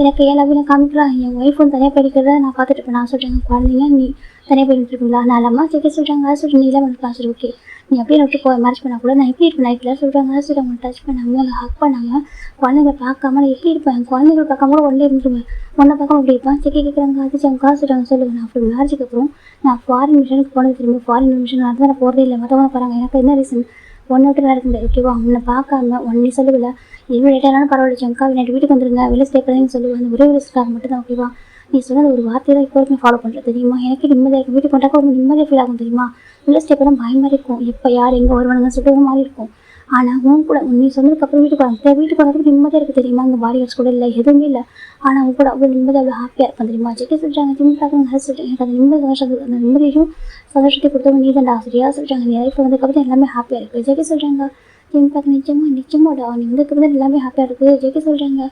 எனக்கு என் லவ் நான் காமிக்கலாம். என் ஒய்ஃப் வந்து தனியாக படிக்கிறத நான் பார்த்துட்டு இருப்பேன். நான் சொல்கிறாங்க குழந்தைங்க நீ தனியாக போயிட்டு இருக்கீங்களா நாலம்மா ஜேகே சொல்கிறாங்க. அதை சொல்கிறேன். நீ எல்லாம் எனக்கு சரி ஓகே நீ அப்படியே விட்டு மேரேஜ் பண்ணால் கூட நான் எப்படி இருப்பேன் லைஃப்பில் சொல்கிறாங்க. அதை சொல்லி அவங்க டச் பண்ணாமல் அவங்க ஹக் பண்ணாமல் குழந்தைங்களை பார்க்காம நான் எப்படி இருப்பேன். குழந்தைங்களை பார்க்காம கூட ஒன்றே இருந்துருவேன். ஒன்றை பார்க்காம எப்படி இருப்பேன். ஜேகே கேட்குறாங்க. அது அவங்க காசு சொல்கிறாங்க. சொல்லுவேன் நான் அப்புறம் மேரேஜுக்கு அப்புறம் நான் ஃபாரின் மிஷனுக்கு போனது திரும்ப ஃபாரின் மிஷன் தான் நான் போகிறதே இல்லை. மற்றவங்க போகிறாங்க. எனக்கு என்ன ரீசன் ஒன்று விட்டு நடக்க முடியாது ஓகேவா. உன்னை பார்க்காம ஒன்னே சொல்லுவில்ல எவ்வளோ லேட்டானாலும் பரவாயில்ல ஜங்கா நைட்டு வீட்டுக்கு வந்துருங்க வெளில ஸ்டே பண்ணுறேன்னு சொல்லுவேன். அந்த ஒரே ஒரு ஸ்டார் மட்டும் தான் ஓகேவா. நீ சொன்னது ஒரு வார்த்தை தான் இப்போ வரைக்கும் ஃபாலோ பண்ணுறது தெரியுமா. எனக்கு நிம்மதியாக இருக்கும். வீட்டுக்கு கொண்டாக்க ஒரு நிம்மதியாக ஃபீல் ஆகும் தெரியுமா. வெளில ஸ்டே பண்ண பயமாக இருக்கும். எப்போ யார் எங்கே வருவானுங்கன்னு சொல்லிட்டு ஒரு மாதிரி இருக்கும். ஆனால் உன் கூட நீ சொன்னதுக்கப்புறம் வீட்டுக்கு வர வீட்டுக்கு வந்ததுக்கு நிம்மதியாக இருக்குது தெரியுமா. அங்கே பாடி கார்ட்ஸ் கூட இல்லை எதுவுமே இல்லை. ஆனால் அவங்க கூட அவ்வளோ நிம்மதியாக அவ்வளோ ஹாப்பியாக இருக்கும் தெரியுமா. ஜேகே சொல்கிறாங்க. ஜிம் பார்க்குறாங்க. சொல்லிட்டு எனக்கு அந்த நிம்மதி சந்தோஷம் அந்த நிம்மதியும் சந்தோஷத்தை கொடுத்தவங்க நீ தான் சரியா சொல்கிறாங்க. நீ லைஃப் வந்ததுக்கப்புறம் எல்லாமே ஹாப்பியாக இருக்குது. ஜேகே சொல்கிறாங்க. ஜிம் பார்க்க நிச்சயமாடா நீ வந்ததுக்கப்புறம் எல்லாமே ஹாப்பியாக இருக்குது. ஜேகே சொல்கிறாங்க.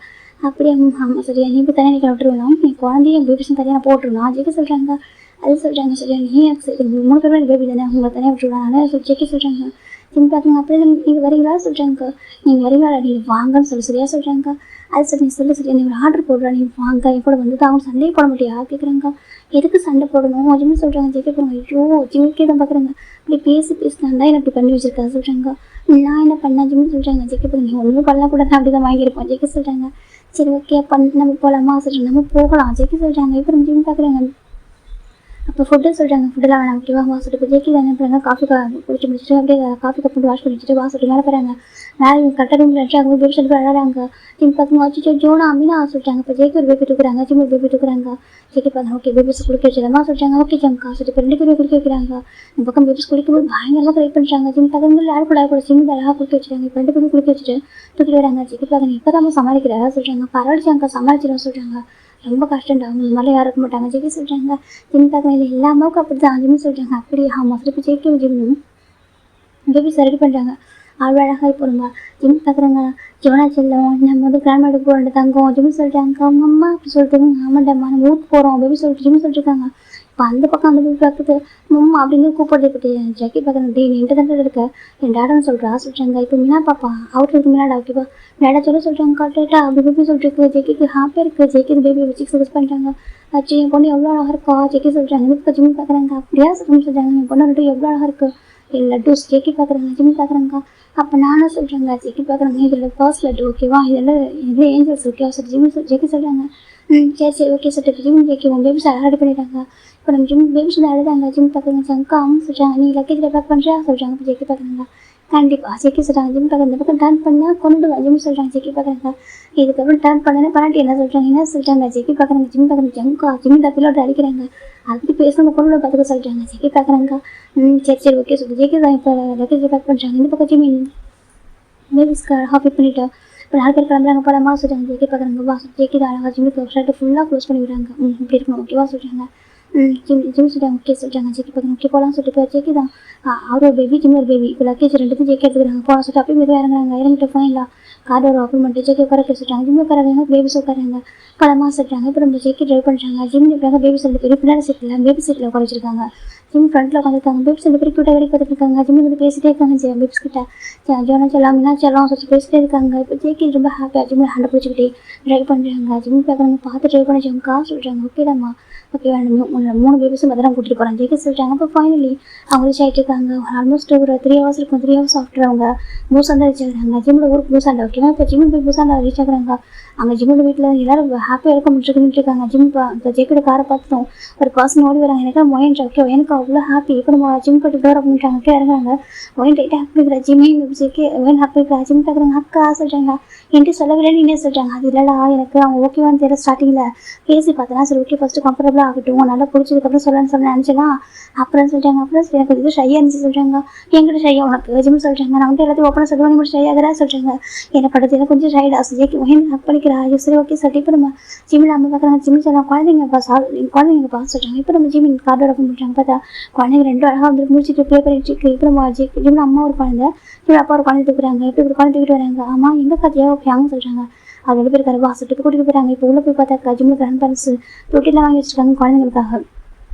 அப்படியே ஆமாம் சரியா நீ இப்போ தனியாக நிற்க விட்டுருவேன். நீ குழந்தைய பேபிஸும் தனியாக நான் போட்டுருவேன். ஜேகே சொல்கிறாங்க. அது சொல்கிறாங்க. சரியா நீ 3 பேரும் பேபி தானே உங்களை தனியாக விட்டுருவேன். ஆனால் ஜேகே சொல்கிறாங்க. ஜிம் பார்க்குங்க. அப்படியே நீங்கள் வரீங்களா சொல்கிறாங்க. நீங்கள் வரீங்களா நீங்கள் வாங்கன்னு சரியா சொல்கிறாங்க. அது சரி நீ சரியா நீ ஒரு ஆர்டர் போடுறா நீ வாங்க என் கூட வந்து அவங்க சண்டையே போட மாட்டியா கேட்குறாங்க. எதுக்கு சண்டை போடணும் ஜிம்னு சொல்கிறாங்க. ஜேகே போகிறாங்க. ஐயோ ஜிம்முக்கே தான் பார்க்குறாங்க. இப்படி பேசினான் தான் எனக்கு பண்ணி வச்சிருக்கா சொல்கிறாங்க. நான் என்ன பண்ணேன் ஜிம்னு சொல்கிறாங்க. ஜேகே போகிறாங்க. நீ ஒன்றும் பண்ணலாம் கூட நான் அப்படி தான் வாங்கியிருப்போம். ஜேகே சொல்கிறாங்க. சரி ஓகே நம்ம போகலாமா சொல்கிறாங்க. நம்ம போகலாம் ஜேகே சொல்கிறாங்க. இப்போ நம்ம ஜிம் பார்க்குறாங்க. அப்போ ஃபுட்டு சொல்கிறாங்க. ஃபுட்டெல்லாம் வேணாம் ஓகேவா சொல்லிட்டு ஜேகே தான் என்ன பண்ணுறாங்க. காஃபி குடிச்சு முடிச்சுட்டு அப்படியே காஃபி கப் வந்து வாஷ் பண்ணி வச்சுட்டு சொல்லிட்டு மேலே போகிறாங்க. மேலே கரெக்டாக ரூமில் வச்சுறாங்க. பேபி சொல்லிட்டு விளாட்றாங்க. ஜிம் பார்க்குங்க. வச்சு ஜோனா அம்மினா சொல்லிட்டாங்க. இப்போ ஜேகே ஒரு பேபி தூக்குறாங்க. ஜிம் ஒரு பேபி தூக்குறாங்க. ஜேகே பார்த்தாங்க. ஓகே பேபிஸ் குளிக்க வச்சிடலாமா சொல்லிட்டாங்க. ஓகே ஜங்கா சொல்லிட்டு இப்போ 2 பேரும் குளிக்க வைக்கிறாங்க. இந்த பக்கம் பேபிஸ் குளிக்கும்போது பயங்கரமாக ட்ரை பண்ணுறாங்க. ஜிம் பார்க்குறது யார் கூட ஜிம் அழகாக குளிக்க வச்சுட்டாங்க. இப்போ 2 பேரும் குளிக்க வச்சுட்டு தூக்கிட்டு வராங்க. ஜேகே பார்க்குங்க. இப்போ தான் சமாளிக்கிறா சொல்கிறாங்க. பரவாயில்ல ஜங்கா சமாளிச்சிடும் சொல்கிறாங்க. ரொம்ப கஷ்டம்டா அவங்க இந்த மாதிரிலாம் யாரும் இருக்க மாட்டாங்க. ஜேகே சொல்கிறாங்க. ஜிம் பார்க்குங்க. இல்லை எல்லா அம்மாவுக்கும் அப்படி தான் ஜிம்னு சொல்கிறாங்க. அப்படியே ஆமாம் சொல்லிட்டு ஜேகே ஜிம்னு பேபிஸ் ரெடி பண்ணுறாங்க. அவ்வளோ அழகாக இப்போ நம்ம ஜிம் பார்க்குறாங்க. ஜோனா செல்லம் நம்ம வந்து கிராண்ட் மேடுக்கு போகிற தங்கம் ஜிம் சொல்லிட்டாங்க. அம்மா அப்படி சொல்லிட்டு ஆமாண்டாம்மா நம்ம ஊருக்கு போகிறோம் பேபி சொல்லிட்டு ஜிம் சொல்லிட்டுருக்காங்க. இப்போ அந்த பக்கம் அந்த பேபி பார்க்குது மம்மா அப்படின்னு கூப்பிடுறது ஜக்கி பார்க்குறாங்க. டே நீ என்கிட்ட தான் இருக்க என் டேடான்னு சொல்கிறாங்க. இப்போ மீனா பாப்பா அவுட் இருக்கு மீனாடா ஓகேவா டேடா சொல்லிட்டாங்க கரெக்டா அப்படி பேபி சொல்லிட்டு ஜெக்கிக்கு ஹாப்பியாக இருக்குது. ஜெக்கி பேபி வச்சு சஜஸ்ட் பண்ணிட்டாங்க. ஆச்சு என் பொண்ணு எவ்வளோ அழகாக இருக்கா ஜெக்கி சொல்கிறாங்க. இதுக்கு ஜிம் பார்க்குறாங்க. அப்படியா சொல்கிறாங்க என் பொண்ணு ரெண்டு எவ்வளோ அழகாக இருக்குது லட்டூஸ் ஜெக்கி பார்க்குறாங்க. ஜிம் பார்க்குறாங்க. அப்போ நானும் சொல்கிறாங்க ஜெக்கி பார்க்குறாங்க. இதில் ஃபர்ஸ்ட் லட்டு ஓகேவா இதெல்லாம் இது ஏஞ்சல்ஸ் ஓகேவா சார் ஜிம் ஜெக்கி சொல்கிறாங்க. சரி ஓகே சொல்லிட்டு ஜிம் ஜெக்கி உன் பேபிஸ் ரெடி பண்ணிட்டாங்க. இப்போ நம்ம ஜிம் பேபிஸ் அழுதாங்க. ஜிம் பார்க்குறாங்க. சங்கா அவங்க சொல்கிறாங்க நீ லக்கேஜில் பேக் பண்ணுறியா சொல்கிறாங்க. இப்போ ஜெக்கி பார்க்குறாங்க. கண்டிப்பாக ஜெக்கி சொல்கிறாங்க. ஜிம் பார்க்குற இந்த பக்கம் டர்ன் பண்ணால் கொண்டு வா ஜிம் சொல்கிறாங்க. ஜெக்கி பார்க்குறாங்க. இதுக்கப்புறம் டர்ன் பண்ணேன்னு பண்ணாட்டி என்ன சொல்கிறாங்க ஜெக்கி பார்க்குறாங்க. ஜிம் பார்க்குறாங்க. ஜங்கா ஜிம் டப்பிலோட அடிக்கிறாங்க. அதுக்கு பேசுகிறவங்க கொண்டு பார்த்துக்க சொல்கிறாங்க. ஜெக்கி பார்க்குறாங்க. சரி ஓகே சொல்லுங்கள் ஜெக்கி தான் இப்போ லக்கேஜில் பேக் பண்ணுறாங்க. இந்த பக்கம் ஜிம் பேபிஸ்க்கு அழகாக ஃபிட் பண்ணிவிட்டோம். இப்போ 4 பேர் கிளம்புறாங்க போலாமா சொல்கிறாங்க. ஜெக்கி பார்க்குறாங்க. வா ஜெக்கி தான் அழகாக ஜிம்முக்கு ஷர்ட்டு ஃபுல்லாக க்ளோஸ் பண்ணி விடுறாங்க. இப்படி இருக்கணும் ஓகேவா சொல்கிறாங்க. ஜிம் சொல்கிறாங்க. ஓகே சொல்கிறாங்க. ஜெக்கி பார்க்குறாங்க. ஓகே போகலான்னு சொல்லிட்டு இப்போ ஜெக்கி தான் அவர் ஒரு பேபி ஜிம் ஒரு பேபி இப்போ லக்கேஜ் ரெண்டுத்தையும் ஜெக்கி எடுத்துக்கிறாங்க. போகலாம் சொல்லிட்டு அப்படியே மெதுவாக இறங்குறாங்க. இறங்கிட்டு ஃபைனலாக கார் ஒரு ஓப்பன் பண்ணிட்டு ஜெக்கி உட்கார சொல்கிறாங்க. ஜிம் உட்காராங்க. பேபிஸ் உட்காராங்க. போலாமா சொல்கிறாங்க. இப்போ நம்ம ஜெக்கி ட்ரைவ் பண்ணுறாங்க. ஜிம் இருக்காங்க. பேபிஸ் 2 பேர் பின்னாடி சீட்டில் பேபி சீட்டில் உட்கார வச்சிருக்காங்க. ஜிம் ஃப்ரண்ட்டில் உட்காந்துருக்காங்க. பேபிஸ் 2 பேர் கிட்ட வரைக்கும் பார்த்துருக்காங்க. ஜிம் வந்து பேசிட்டே இருக்காங்க. பேபிஸ் கிட்ட ஜோனா செல்லாம் மீனா செல்லாம் சொல்லி பேசிட்டே இருக்காங்க. இப்போ ஜெக்கி ரொம்ப ஹாப்பியாக ஜிம்மில் ஹேண்டை பிடிச்சிக்கிட்டே ட்ரைவ் பண்ணுறாங்க. ஜிம் பார்க்குறாங்க. பார்த்து ட்ரைவ் பண்ணிச்சாங்க சொல்கிறாங்க. ஓகேடாம்மா ஓகே 3 பேபிஸும் பத்திரம் கூட்டிகிட்டு போகிறாங்க. ஜெக்கி சொல்லிட்டாங்க. அப்போ ஃபைனலி அவங்க ரீச் ஆகிட்டு இருக்காங்க. ஆல்மோஸ்ட் ஒரு 3 ஹவர்ஸ் இருக்கும். 3 ஹவர்ஸ் ஆஃப்டர் அவங்க பூசாண்டா ரீச் ஆகுறாங்க. ஜிம்மில் ஊருக்கு பூசாண்டா ஓகேவா இப்போ ஜிம்மு போய் பூசாண்டா ரீச் ஆகுறாங்க. அங்கே ஜிம்மோட வீட்டில் எல்லாரும் ஹாப்பியாக இருக்க முடிச்சுக்கிட்டு இருக்காங்க. ஜிம் இப்போ ஜெக்கியோட காரை பார்த்துட்டோம். ஒரு பர்சன் ஓடி வராங்க. எனக்கு மொயன் ஓகே எனக்கு அவ்வளோ ஹாப்பி. இப்போ நம்ம ஜிம் போட்டு டோர் அப்படின்ட்டாங்க. ஓகே இறங்குறாங்க. ஒயின் டைட்டாக ஹாப்பி இருக்கிற ஜிம்மே ஜெக்கி ஒயின் ஹாப்பி இருக்கிற ஜிம் பார்க்குறாங்க. அக்கா சொல்கிறாங்க. என்கிட்ட சொல்லவே நீனே சொல்கிறாங்க. அது இல்லைடா எனக்கு அவங்க ஓகேவான்னு தெரியல ஸ்டார்டிங்கில் பேசி பார்த்தேன்னா சரி ஓகே ஃபஸ்ட்டு கம்ஃபர்டபுளாக ஆகட்டும் நல்லா பிடிச்சதுக்கப்புறம் சொல்லணும்னு நினச்சேன்னா அப்புறம் சொல்கிறாங்க. அப்புறம் சரி எனக்கு இது ஷையாக இருந்துச்சு சொல்கிறாங்க. என்கிட்ட ஷையாக உனக்கு ஜிம் சொல்கிறாங்க. நான் வந்து எல்லாத்தையும் ஓப்பனாக சொல்லுவேன் மட்டும் ஷையாகிறா சொல்கிறாங்க. என்னை படுத்து எனக்கு கொஞ்சம் ஷைடா ஜெக்கி ஒயின் ஹக் பண்ணிக்கிறா சரி ஓகே சொல்லிட்டு இப்போ நம்ம ஜிம்மில் அம்மா பார்க்குறாங்க. ஜிம் சொல்லலாம் குழந்தைங்கப்பா குழந்தைங்கப்பா சொல்கிறாங்க. இப்போ நம்ம ஜிம்மின் கார்டோட ஓப்பன் பண்ணுறாங்க. பார்த்தா குழந்தைங்க 2 அழகாக வந்து முடிச்சுட்டு ப்ளே பண்ணிட்டு இருக்கு. இப்போ நம்ம ஜிம்மில் அம்மா ஒரு குழந்தை ஜிம்மில் அப்பா ஒரு குழந்தை தூக்குறாங்க. இப்போ ஒரு குழந்தை தூக்கிட்டு வராங்க. அம்மா எங்கே பார்த்தியா அவங்க சொல்கிறாங்க. அது 2 பேர் கருவா சொல்லிட்டு கூட்டிகிட்டு போகிறாங்க. இப்போ உள்ளே போய் பார்த்தா ஜிம்மில் கிராண்ட் பேரண்ட்ஸ் தொட்டிலாம் வாங்கி வச்சுருக்காங்க குழந்தைங்களுக்காக.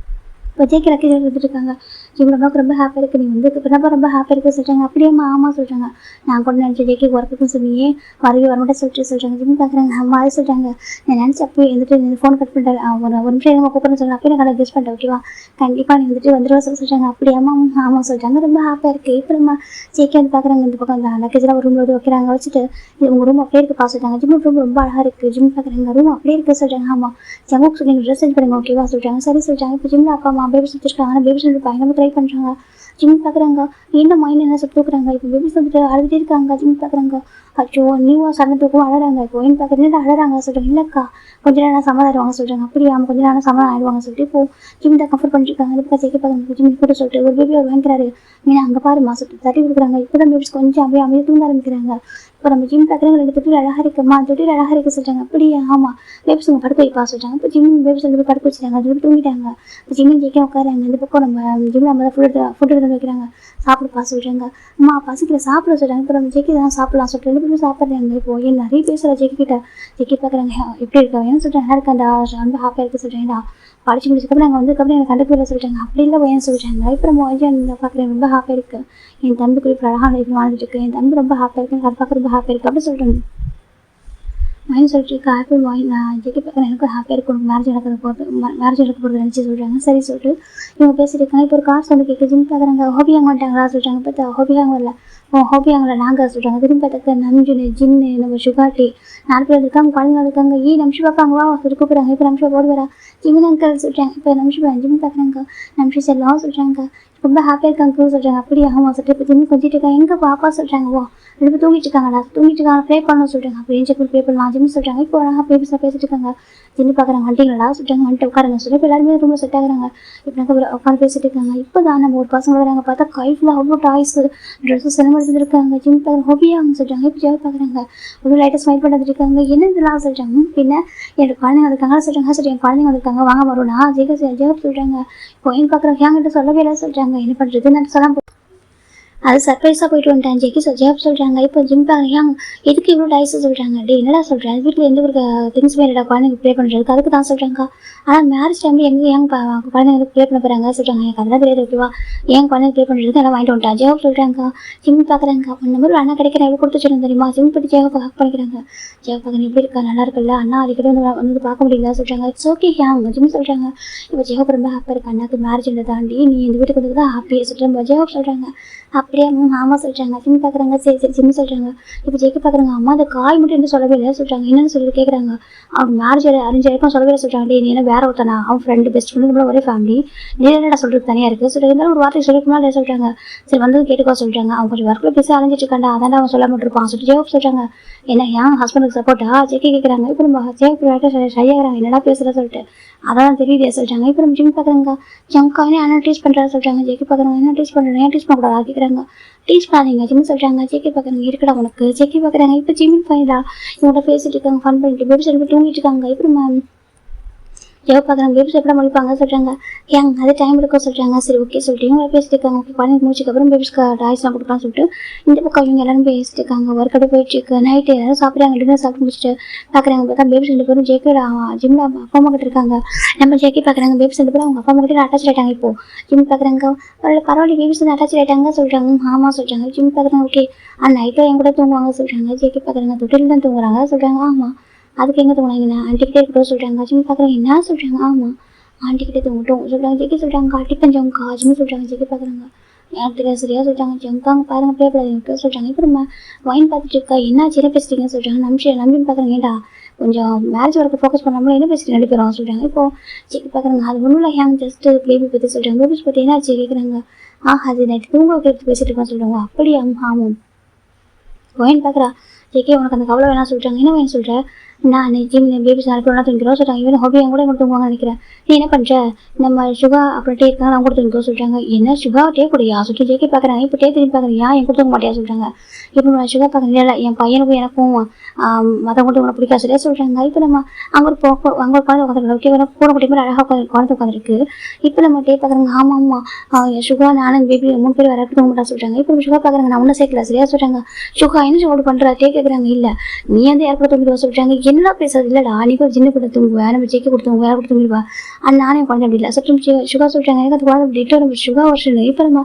இப்போ ஜெக்கி லக்கேஜ் எடுத்துகிட்டு இருக்காங்க. ஜிம் ரொம்ப ஹாப்பியாக இருக்குது. நீ வந்து இப்போ ரொம்ப ஹாப்பியாக இருக்குது சொல்கிறாங்க. அப்படியேம்மா ஆமாம் சொல்கிறாங்க. நான் கூட நினச்சேன் ஜெக்கி ஒர்க்குன்னு சொன்னியே வரவே வரமாட்டே சொல்கிறாங்க. ஜிம் பார்க்குறாங்க. அம்மா அது சொல்கிறாங்க. நான் நினச்சி அப்போ வந்துட்டு ஃபோன் கட் பண்ணிட்டேன். ஒரு நிமிஷம் நம்ம கூப்பிட்றேன்னு சொல்கிறாங்க. அப்படியே நான் கெஸ்ட் பண்ணிட்டேன் ஓகேவா கண்டிப்பாக நீ வந்துட்டு வந்துடுவா சொல்கிறாங்க. அப்படியேம்மா ஆமாம் சொல்கிறாங்க. ரொம்ப ஹாப்பியாக இருக்குது. இப்போ நம்ம ஜெக்கி வந்து பார்க்குறாங்க. இந்த பக்கம் அந்த லக்கேஜெலாம் ஒரு ரூமில் வைக்கிறாங்க. வச்சுட்டு இது உங்கள் ரூம் அப்படியே இருக்குது சொல்கிறாங்க. ஜிம் ரூம் ரொம்ப அழகாக இருக்குது. ஜிம் பார்க்குறாங்க. ரூம் அப்படியே இருக்குது சொல்கிறாங்க. ஆமாம் ஜம்முக்கு நீங்கள் ட்ரெஸ் சேஞ்ச் பண்ணுங்க ஓகேவா சொல்கிறாங்க. சரி சொல்கிறாங்க. இப்போ ஜிம்மில் அப்பா அம்மா பேபிஸ் வச்சுருக்காங்க. ஆனால் பேபிஸ் வந்து பயங்கரமாக ட்ரை பண்ணுறாங்க. ஜிம் பார்க்குறாங்க. என்ன மைண்ட் என்ன சொல்லி தூக்குறாங்க. இப்போ பேபிஸ் வந்துட்டு அழுதுகிட்டே இருக்காங்க. ஜிம் பார்க்குறாங்க. அச்சோ நியூவாக சடனாக தூக்கம் அழறாங்க. இப்போ ஒயின் பார்க்குறது அழறாங்க சொல்கிறாங்க. இல்லைக்கா கொஞ்ச நேரம் சமாதாடுவாங்க சொல்கிறாங்க. அப்படியே அவங்க கொஞ்ச நேரம் சமாதானம் ஆயிடுவாங்க சொல்லிட்டு இப்போ ஜிம் தான் கம்ஃபர்ட் பண்ணிருக்காங்க. அதுக்கு ஜெக்கி பார்க்குறாங்க. ஜிம் கூட சொல்லிட்டு ஒரு பேபி அவர் வாங்கிக்கிறாரு. மீனா அங்கே பாருமா சொல்லிட்டு தட்டி கொடுக்குறாங்க. இப்போ தான் பேபிஸ் கொஞ்சம் அப்படியே அமைதி தூங்க ஆரம்பிக்கிறாங்க. இப்போ நம்ம ஜிம் பார்க்குறாங்க. 2 தொட்டில் அழகாக இருக்குமா தொட்டில் அழகாக இருக்குது சொல்கிறாங்க. அப்படியே ஆமாம் பேபிஸ் உங்கள் படுக்க வைப்பா சொல்கிறாங்க. இப்போ ஜிம் பேபிஸ் வந்து படுக்க வச்சுட்டாங்க. அது வந்து தூங்கிட்டாங்க. இப்போ ஜிம் ஜெக்கி உட்காராங்க. இந்த பக்கம் நம்ம ஜிம்மில் நம்ம தான் ஃபுட் எடுத்து வைக்கிறாங்க. சாப்பிடுப்பா சொல்கிறாங்க. அம்மா பசிக்கிற சாப்பிட சொல்கிறாங்க. இப்போ நம்ம ஜெக்கி தான் சாப்பிடலாம் சொல்லிட்டு 2 பேரும் சாப்பிட்றாங்க. இப்போ ஏன் நிறைய பேசுகிற ஜெக்கி கிட்ட ஜெக்கி பார்க்குறாங்க. எப்படி இருக்கா என்ன சொல்கிறாங்க. நல்லா இருக்காண்டா ரொம்ப ஹாப்பியாக இருக்குது சொல்கிறேன்டா படிச்சு முடிச்சதுக்கப்புறம் நாங்கள் வந்ததுக்கப்புறம் எனக்கு கண்டுபிடில சொல்லிட்டாங்க. அப்படி இல்லை ஏன் சொல்லிட்டாங்க. இப்போ நம்ம பார்க்குறேன் ரொம்ப ஹாப்பியாக இருக்குது. என் தம்பி கூட இப்போ அழகான லைஃப் வாழ்ந்துட்டு இருக்கு. என் தம்பி ரொம்ப ஹாப்பியாக இருக்குது. எனக்கு அதை பார்க்க ரொம்ப ஹாப்பியாக இருக்குது அப்படி சொல்கிறாங்க. மைண்ட் சொல்லிட்டு இருக்கா ஆப்பிள் நான் ஜெக்கி பார்க்குறேன். எனக்கும் ஹாப்பியாக இருக்கும். மேரேஜ் நடக்க போகிறது நினச்சி சொல்கிறாங்க. சரி சொல்லிட்டு இவங்க பேசிட்டு இருக்காங்க. இப்போ ஒரு கார் சவுண்டு கேட்க ஜிம் பார்க்குறாங்க. ஹோபியாங்க வந்துட்டாங்களா சொல்கிறாங்க. பார்த்தா ஹோபியாங்க வரல ஹோபியாங்கள நாங்கள் சொல்கிறாங்க. திரும்பி பார்த்தாக்க நம்ஜுனு ஜின்னு நம்ம சுகாட்டி 4 பேர் இருக்காங்க. குழந்தைங்க இருக்காங்க. நம்ஷி பார்ப்பாங்க வா சொல்லி கூப்பிட்றாங்க. இப்போ நம்ஷா போடு வரா ஜிமின் அங்கிள் சொல்கிறாங்க. இப்போ நம்ஷி ஜிம் பார்க்குறாங்க. நம்ஷி செல்லாம் சொல்கிறாங்க. ரொம்ப ஹாப்பியாக இருக்காங்க சொல்கிறாங்க. அப்படியே ஆமாம் சொல்லிட்டு இப்போ ஜிம் கொஞ்சிட்டு இருக்காங்க. எங்கே பாப்பா சொல்கிறாங்க. வா 2 பேர் தூங்கிட்டு இருக்காங்கடா ப்ளே பண்ணணும் சொல்கிறாங்க. அப்படி செக் ப்ளே பண்ணலாம் ஜிம் சொல்கிறாங்க. இப்போ அழகாக பேசிட்டு இருக்காங்க. ஜிம்மி பார்க்குறாங்க. வந்துட்டீங்களா சொல்கிறாங்க. வந்துட்டு உட்காருங்க சொல்லி இப்போ எல்லாருமே ரொம்ப செட் ஆகுறாங்க. இப்போ நாங்கள் உட்காந்து பேசிட்டு இருக்காங்க. இப்போ தான் நம்ம ஒரு பசங்க வராங்க. பார்த்தா கைஃபில் அவ்வளோ டாய்ஸ் ட்ரெஸ்ஸஸ் எல்லாம் எடுத்துருக்காங்க. ஜிம் பார்க்குற ஹோபியாங்க சொல்கிறாங்க. இப்போ ஜாப் பார்க்குறாங்க. ஒரு லைட்டாக ஸ்மைல் பண்ணிட்டு இருக்காங்க. என்ன இதெல்லாம் சொல்கிறாங்க. பின்ன என்னோட குழந்தைங்க வந்திருக்காங்க சொல்கிறாங்க. சரி என் குழந்தைங்க வந்திருக்காங்க வாங்க வரும்னா ஜெகா சொல்கிறாங்க. இப்போ ஏன் பார்க்குறாங்க என்கிட்ட சொல்லவே இல்லை சொல்கிறாங்க. என்ன பண்ணுறது நான் சொல்ல அது சர்ப்ரைஸாக போயிட்டு வந்துட்டேன் ஜெக்கி ஜெயப் சொல்கிறாங்க. இப்போ ஜிம் ஏன் எதுக்கு இவ்வளோ டைஸ் சொல்கிறாங்க? டே என்னடா சொல்கிறேன், வீட்டில் எந்த ஒரு திங்ஸ் வேணுடா குழந்தைங்க ப்ளே பண்ணுறதுக்கு, அதுக்கு தான் சொல்கிறாங்க. ஆனால் மேரேஜ் டைமில் எங்கே ஏன் குழந்தைங்க ப்ளே பண்ண போகிறாங்க சொல்கிறாங்க. எனக்கு அதெல்லாம் தெரியாது ஓகேவா, ஏன் குழந்தைங்க ப்ளே பண்ணுறதுக்கு எல்லாம் வாங்கிட்டு வந்துட்டேன் ஜெயப் சொல்கிறாங்க. ஜிம் பார்க்குறாங்க. அந்த மாதிரி அண்ணா கிடைக்கிற எவ்வளோ கொடுத்து வச்சிருந்தேன் தெரியுமா? ஜிம் பற்றி ஜெயப் ஹக் பண்ணிக்கிறாங்க. ஜெயப் பார்க்க எப்படி இருக்கா, நல்லா இருக்குல்ல, அண்ணா அடிக்கடி வந்து பார்க்க முடியல சொல்கிறாங்க. இட்ஸ் ஓகே ஹேங் ஜிம் சொல்கிறாங்க. இப்போ ஜெயப் ரொம்ப ஹாப்பியாக இருக்கு, அண்ணாக்கு மேரேஜ் தாண்டி நீ இந்த வீட்டுக்கு வந்து தான் ஹாப்பியாக சொல்கிறாங்க. ஜெயப் சொல்கிறாங்க. அப்படியே ஆமாம் சொல்கிறாங்க. ஜிம் பார்க்குறாங்க. சரி சரி ஜிம் சொல்கிறாங்க. இப்போ ஜெயிக்க பார்க்குறாங்க. அம்மா அந்த காய் மட்டும் என்ன சொல்லவே இல்லை சொல்கிறாங்க. என்னென்னு சொல்லி கேட்குறாங்க. அவங்க மேரேஜ் அரேஞ்ச் ஆயிருக்கும் சொல்லவே இல்லை சொல்கிறாங்க. நீ என்ன வேற ஒருத்தனா, அவன் ஃப்ரெண்டு பெஸ்ட் ஃப்ரெண்டு ஒரே ஃபேமிலி, நீ என்னடா சொல்கிறது தனியாக இருக்குது சொல்லி இருந்தாலும் ஒரு வார்த்தை சொல்லிருக்குமா இல்லையா சொல்கிறாங்க. சரி வந்து கேட்டுக்கோ சொல்கிறாங்க. அவங்க கொஞ்சம் ஒர்க்கில் பேசி அலைஞ்சிட்டு இருக்காண்டா, அதான் அவன் சொல்ல மாட்டிருப்பான் சொல்லி ஜெயப் சொல்கிறாங்க. என்ன ஏன் ஹஸ்பண்டுக்கு சப்போர்ட்டா ஜெக்கி கேட்குறாங்க. இப்போ நம்ம ஜெயப் சரியாகிறாங்க என்னடா பேசுகிற சொல்லிட்டு அதான் தெரியுதே சொல்கிறாங்க. இப்போ நம்ம ஜிம் பார்க்குறாங்க. ஜங்கானே ஆனால் டீஸ் பண்ணுறாரு சொல்கிறாங்க. ஜெக்கி பார்க்குறாங்க. என்ன டீஸ் பண்ணுறேன், ஏன் டீஸ் பண்ணக்கூடாது கேட்குறாங்க. டீஸ் பண்ணாதீங்க ஜிம் சொல்கிறாங்க. ஜெக்கி பார்க்குறாங்க. இருக்கடா உனக்கு ஜெக்கி பார்க்குறாங்க. இப்போ ஜிம்மின் ஃபைனலா இவங்கள்ட்ட பேசிட்டு இருக்காங்க, ஃபன் பண்ணிட்டு பேபி சொல்லி தூங்கிட்டு இருக்காங்க. இப்போ நம்ம ஜெயப் பார்க்குறாங்க. பேபி எப்படி முடிப்பாங்க சொல்கிறாங்க. ஏன் அது டைம் எடுக்கும் சொல்கிறாங்க. சரி ஓகே சொல்லிட்டு இவங்க பேசிட்டு இருக்காங்க. ஓகே குழந்தைக்கு முடிச்சதுக்கப்புறம் பேபிஸ்க்கு டாய்ஸ்லாம் கொடுக்கலாம்னு சொல்லிட்டு இந்த பக்கம் இவங்க எல்லாரும் பேசிட்டு இருக்காங்க. ஒர்க் அப்படியே போயிட்டு இருக்கு. நைட்டு எல்லாரும் சாப்பிட்றாங்க. டின்னர் சாப்பிட்டு முடிச்சுட்டு பார்க்குறாங்க. பார்த்தா பேபிஸ் 2 பேரும் ஜெயிக்கல ஜிம்ல அப்பா அம்மா கிட்ட இருக்காங்க. நம்ம ஜெக்கி பார்க்குறாங்க. பேபிஸ் 2 பேரும் அவங்க அப்பா அம்மா கிட்ட அட்டாச் ஆகிட்டாங்க. இப்போ ஜிம் பார்க்குறாங்க. பரவாயில்ல பேபிஸ் வந்து அட்டாச் ஆகிட்டாங்க சொல்கிறாங்க. ஆமாம் சொல்கிறாங்க. ஜிம் பார்க்குறாங்க. ஓகே நைட்டில் என் கூட தூங்குவாங்க சொல்கிறாங்க. ஜெக்கி பார்க்குறாங்க. தொட்டில் தான் தூங்குறாங்க சொல்கிறாங்க. ஆமாம் அதுக்கு எங்கே தூங்குனாங்கன்னா ஆண்டிக்கிட்டே இருக்கட்டும் சொல்கிறாங்க. ஜிம் பார்க்குறாங்க. என்ன சொல்கிறாங்க. ஆமாம் ஆண்டிக்கிட்டே தூங்கட்டும் சொல்கிறாங்க. ஜெக்கி சொல்கிறாங்க. அடிப்பேன் ஜம்கா ஜிம் சொல்கிறாங்க. ஜெக்கி பார்க்குறாங்க. எனக்கு சரியாக சொல்கிறாங்க. ஜம்காங்க பாருங்க பிள்ளைப்படாதீங்க சொல்கிறாங்க. இப்போ நம்ம வைன் பார்த்துட்டு இருக்கா என்ன சின்ன பேசுறீங்கன்னு சொல்கிறாங்க. நம்பி பார்க்குறாங்க. ஏன்டா கொஞ்சம் மேரேஜ் ஒர்க்கு ஃபோக்கஸ் பண்ணாமல் என்ன பேசிட்டு நடிக்கிறோம் சொல்கிறாங்க. இப்போ ஜெக்கி பார்க்குறாங்க. அது ஒன்றும் இல்லை ஹேங் ஜஸ்ட் பேபி பற்றி சொல்கிறாங்க. பேபிஸ் பற்றி என்னாச்சு கேட்குறாங்க. அது நைட்டு தூங்க வைக்கிறது பேசிட்டு இருக்கோன்னு சொல்கிறாங்க. அப்படியா ஆமாம் வைன் பார்க்குறா. ஜெக்கி உனக்கு அந்த கவலை வேணாம் சொல்கிறாங்க. என்ன வேணும் சொல்கிறேன், நான் ஜிம் பேபிஸ் நாளைக்கு தூங்கிக்கிறோம் சொல்கிறாங்க. இவன் ஹாபி என் கூட எங்கே தூங்குவாங்க நினைக்கிறேன். நீ என்ன பண்ணுற, நம்ம சுகா அப்புறம் டே இருக்காங்க அவங்க கூட தூங்கிக்கோ சொல்கிறாங்க. என்ன சுகா டே கூடயா சொல்லிட்டு ஜெக்கி பார்க்குறாங்க. இப்போ டே திரும்பி பார்க்குறீங்க என் கூட தூங்க மாட்டியா சொல்கிறாங்க. இப்போ நம்ம சுகா பார்க்குறீங்க இல்லை என் பையனுக்கும் எனக்கும் மற்றவங்க கூட உங்களை பிடிக்காது சரியா சொல்கிறாங்க. இப்போ நம்ம அங்கே ஒரு குழந்தை உட்காந்துருக்கு. ஓகே பூனை குட்டி மாதிரி அழகாக குழந்தை உட்காந்துருக்கு. இப்போ நம்ம டே பார்க்குறாங்க. ஆமாம் சுகா நானும் பேபி 3 பேர் வர தூங்க மாட்டா சொல்கிறாங்க. இப்போ நம்ம சுகா பார்க்குறாங்க. நான் ஒன்றும் சேர்க்கல சரியா சொல்கிறாங்க. சுகா என்ன சொல்லிட்டு பண்ணுறா டே கேட்குறாங்க. இல்லை நீ வந்து யார் கூட தூங்கிடுவா சொல்கிறாங்க. என்ன பேசுறது இல்லைடா நீ ஒரு சின்ன கூட தூங்குவேன், நம்ம ஜெக்கி கொடுத்தவங்க வேற கூட தூங்கிடுவா, நானே குழந்தை அப்படி இல்லை சட்டம் சுகா சொல்கிறாங்க. எனக்கு அது குழந்தை அப்படி நம்ம சுகா வருஷம் இல்லை. இப்போ நம்ம